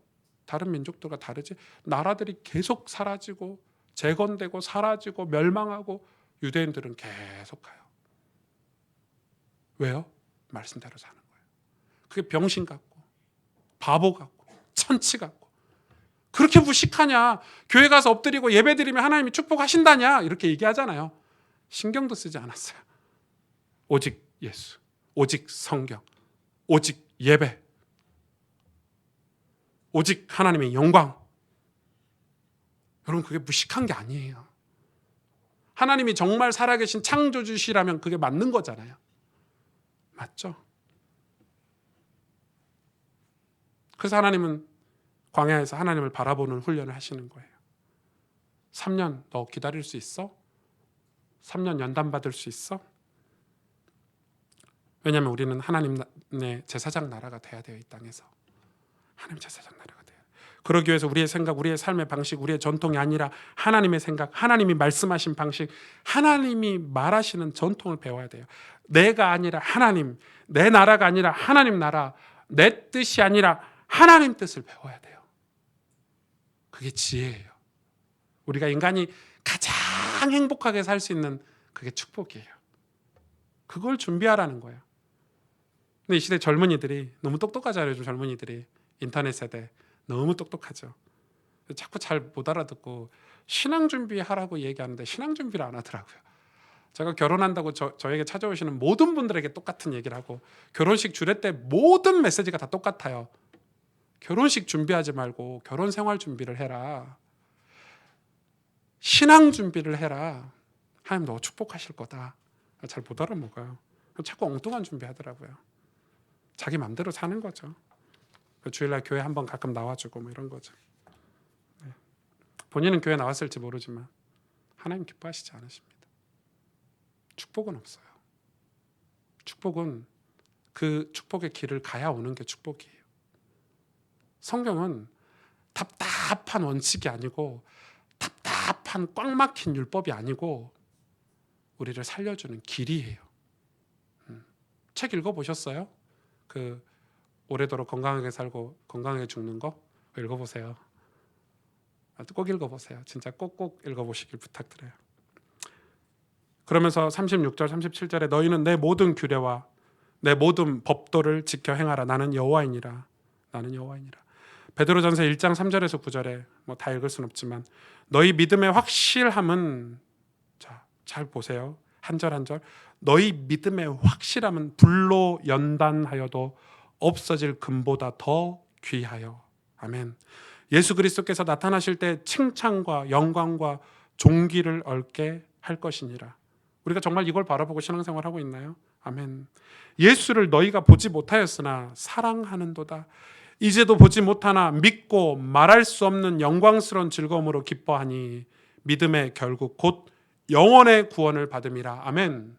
다른 민족들과 다르지? 나라들이 계속 사라지고 재건되고 사라지고 멸망하고 유대인들은 계속 가요. 왜요? 말씀대로 사는 거예요. 그게 병신 같고 바보 같고 천치 같고 그렇게 무식하냐? 교회 가서 엎드리고 예배드리면 하나님이 축복하신다냐? 이렇게 얘기하잖아요. 신경도 쓰지 않았어요. 오직 예수, 오직 성경, 오직 예배, 오직 하나님의 영광. 여러분 그게 무식한 게 아니에요. 하나님이 정말 살아계신 창조주시라면 그게 맞는 거잖아요. 맞죠? 그래서 하나님은 광야에서 하나님을 바라보는 훈련을 하시는 거예요. 3년 너 기다릴 수 있어? 3년 연단 받을 수 있어? 왜냐하면 우리는 하나님의 제사장 나라가 돼야 돼요. 이 땅에서 하나님 제사장 나라가 돼요. 그러기 위해서 우리의 생각, 우리의 삶의 방식, 우리의 전통이 아니라 하나님의 생각, 하나님이 말씀하신 방식, 하나님이 말하시는 전통을 배워야 돼요. 내가 아니라 하나님, 내 나라가 아니라 하나님 나라, 내 뜻이 아니라 하나님 뜻을 배워야 돼요. 그게 지혜예요. 우리가 인간이 가장 행복하게 살 수 있는 그게 축복이에요. 그걸 준비하라는 거예요. 근데 이 시대 젊은이들이 너무 똑똑하잖아요. 요즘 젊은이들이 인터넷 세대 너무 똑똑하죠. 자꾸 잘 못 알아듣고 신앙 준비하라고 얘기하는데 신앙 준비를 안 하더라고요. 제가 결혼한다고 저에게 찾아오시는 모든 분들에게 똑같은 얘기를 하고 결혼식 주례 때 모든 메시지가 다 똑같아요. 결혼식 준비하지 말고 결혼 생활 준비를 해라. 신앙 준비를 해라. 하나님 너 축복하실 거다. 잘 못 알아먹어요. 자꾸 엉뚱한 준비하더라고요. 자기 맘대로 사는 거죠. 주일날 교회 한번 가끔 나와주고 뭐 이런 거죠. 본인은 교회 나왔을지 모르지만 하나님 기뻐하시지 않으십니다. 축복은 없어요. 축복은 그 축복의 길을 가야 오는 게 축복이에요. 성경은 답답한 원칙이 아니고 답답한 꽉 막힌 율법이 아니고 우리를 살려주는 길이에요. 책 읽어보셨어요? 그 오래도록 건강하게 살고 건강하게 죽는 거 읽어보세요. 꼭 읽어보세요. 진짜 꼭꼭 읽어보시길 부탁드려요. 그러면서 36절 37절에 너희는 내 모든 규례와 내 모든 법도를 지켜 행하라. 나는 여호와이니라. 나는 여호와이니라. 베드로전서 1장 3절에서 9절에 뭐 다 읽을 수는 없지만 너희 믿음의 확실함은 잘 보세요. 한 절 한 절. 너희 믿음의 확실함은 불로 연단하여도 없어질 금보다 더 귀하여. 아멘. 예수 그리스도께서 나타나실 때 칭찬과 영광과 존귀를 얻게 할 것이니라. 우리가 정말 이걸 바라보고 신앙생활하고 있나요? 아멘. 예수를 너희가 보지 못하였으나 사랑하는도다. 이제도 보지 못하나 믿고 말할 수 없는 영광스러운 즐거움으로 기뻐하니 믿음의 결국 곧 영원의 구원을 받음이라. 아멘.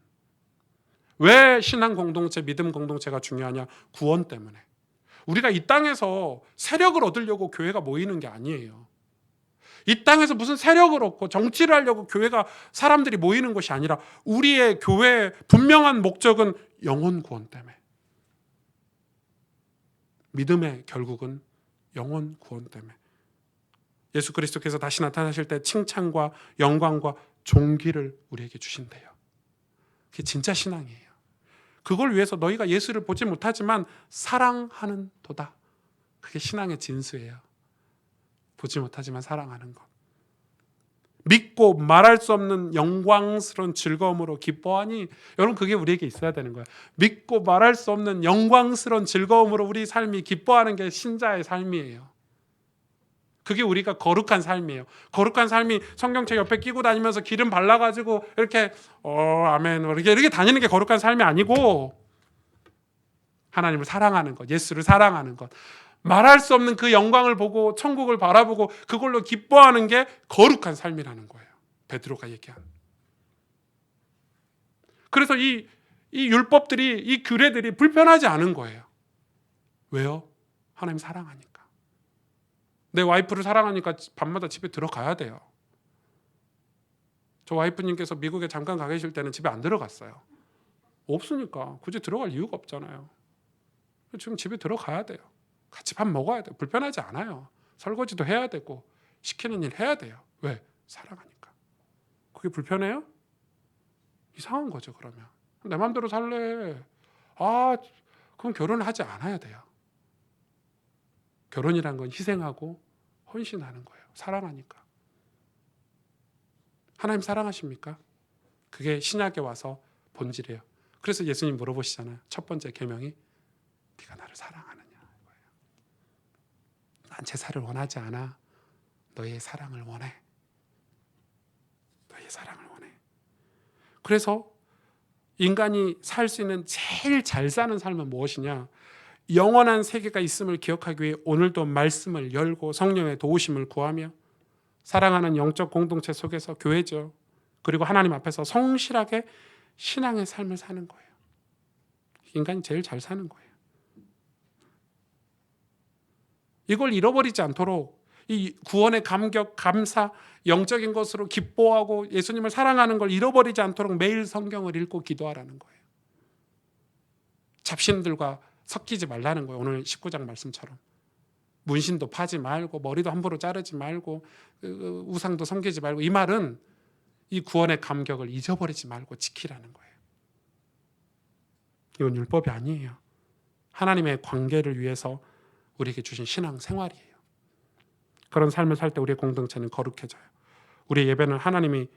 왜 신앙 공동체, 믿음 공동체가 중요하냐? 구원 때문에. 우리가 이 땅에서 세력을 얻으려고 교회가 모이는 게 아니에요. 이 땅에서 무슨 세력을 얻고 정치를 하려고 교회가 사람들이 모이는 것이 아니라 우리의 교회의 분명한 목적은 영혼 구원 때문에. 믿음의 결국은 영혼 구원 때문에. 예수 그리스도께서 다시 나타나실 때 칭찬과 영광과 존귀를 우리에게 주신대요. 그게 진짜 신앙이에요. 그걸 위해서 너희가 예수를 보지 못하지만 사랑하는 도다. 그게 신앙의 진수예요. 보지 못하지만 사랑하는 것. 믿고 말할 수 없는 영광스러운 즐거움으로 기뻐하니, 여러분 그게 우리에게 있어야 되는 거예요. 믿고 말할 수 없는 영광스러운 즐거움으로 우리 삶이 기뻐하는 게 신자의 삶이에요. 그게 우리가 거룩한 삶이에요. 거룩한 삶이 성경책 옆에 끼고 다니면서 기름 발라가지고 이렇게 아멘 이렇게 다니는 게 거룩한 삶이 아니고 하나님을 사랑하는 것, 예수를 사랑하는 것, 말할 수 없는 그 영광을 보고 천국을 바라보고 그걸로 기뻐하는 게 거룩한 삶이라는 거예요. 베드로가 얘기한. 그래서 이 율법들이, 이 규례들이 불편하지 않은 거예요. 왜요? 하나님 사랑하니까. 내 와이프를 사랑하니까 밤마다 집에 들어가야 돼요. 저 와이프님께서 미국에 잠깐 가 계실 때는 집에 안 들어갔어요. 없으니까 굳이 들어갈 이유가 없잖아요. 지금 집에 들어가야 돼요. 같이 밥 먹어야 돼요. 불편하지 않아요. 설거지도 해야 되고 시키는 일 해야 돼요. 왜? 사랑하니까. 그게 불편해요? 이상한 거죠. 그러면 내 마음대로 살래. 그럼 결혼을 하지 않아야 돼요. 결혼이란 건 희생하고 헌신하는 거예요. 사랑하니까. 하나님 사랑하십니까? 그게 신약에 와서 본질이에요. 그래서 예수님 물어보시잖아요. 첫 번째 계명이 네가 나를 사랑하느냐 거예요. 난 제사를 원하지 않아. 너의 사랑을 원해. 너의 사랑을 원해. 그래서 인간이 살 수 있는 제일 잘 사는 삶은 무엇이냐? 영원한 세계가 있음을 기억하기 위해 오늘도 말씀을 열고 성령의 도우심을 구하며 사랑하는 영적 공동체 속에서 교회죠. 그리고 하나님 앞에서 성실하게 신앙의 삶을 사는 거예요. 인간이 제일 잘 사는 거예요. 이걸 잃어버리지 않도록 이 구원의 감격, 감사, 영적인 것으로 기뻐하고 예수님을 사랑하는 걸 잃어버리지 않도록 매일 성경을 읽고 기도하라는 거예요. 잡신들과 섞이지 말라는 거예요. 오늘 19장 말씀처럼. 문신도 파지 말고 머리도 함부로 자르지 말고 우상도 섬기지 말고, 이 말은 이 구원의 감격을 잊어버리지 말고 지키라는 거예요. 이건 율법이 아니에요. 하나님의 관계를 위해서 우리에게 주신 신앙 생활이에요. 그런 삶을 살 때 우리의 공동체는 거룩해져요. 우리의 예배는 하나님의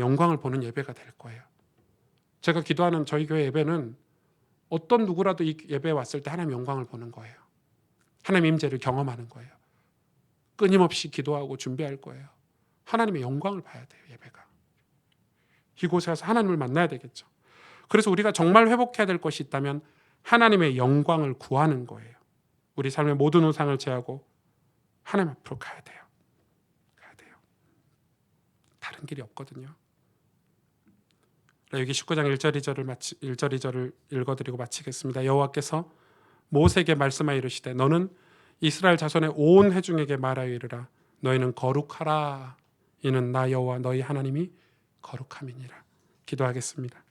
영광을 보는 예배가 될 거예요. 제가 기도하는 저희 교회 예배는 어떤 누구라도 이 예배에 왔을 때 하나님의 영광을 보는 거예요. 하나님의 임재를 경험하는 거예요. 끊임없이 기도하고 준비할 거예요. 하나님의 영광을 봐야 돼요. 예배가. 이곳에 와서 하나님을 만나야 되겠죠. 그래서 우리가 정말 회복해야 될 것이 있다면 하나님의 영광을 구하는 거예요. 우리 삶의 모든 우상을 제하고 하나님 앞으로 가야 돼요. 다른 길이 없거든요. 여기 19장 1절 2절을 읽어드리고 마치겠습니다. 여호와께서 모세에게 말씀하여 이르시되 너는 이스라엘 자손의 온 회중에게 말하여 이르라. 너희는 거룩하라. 이는 나 여호와 너희 하나님이 거룩함이니라. 기도하겠습니다.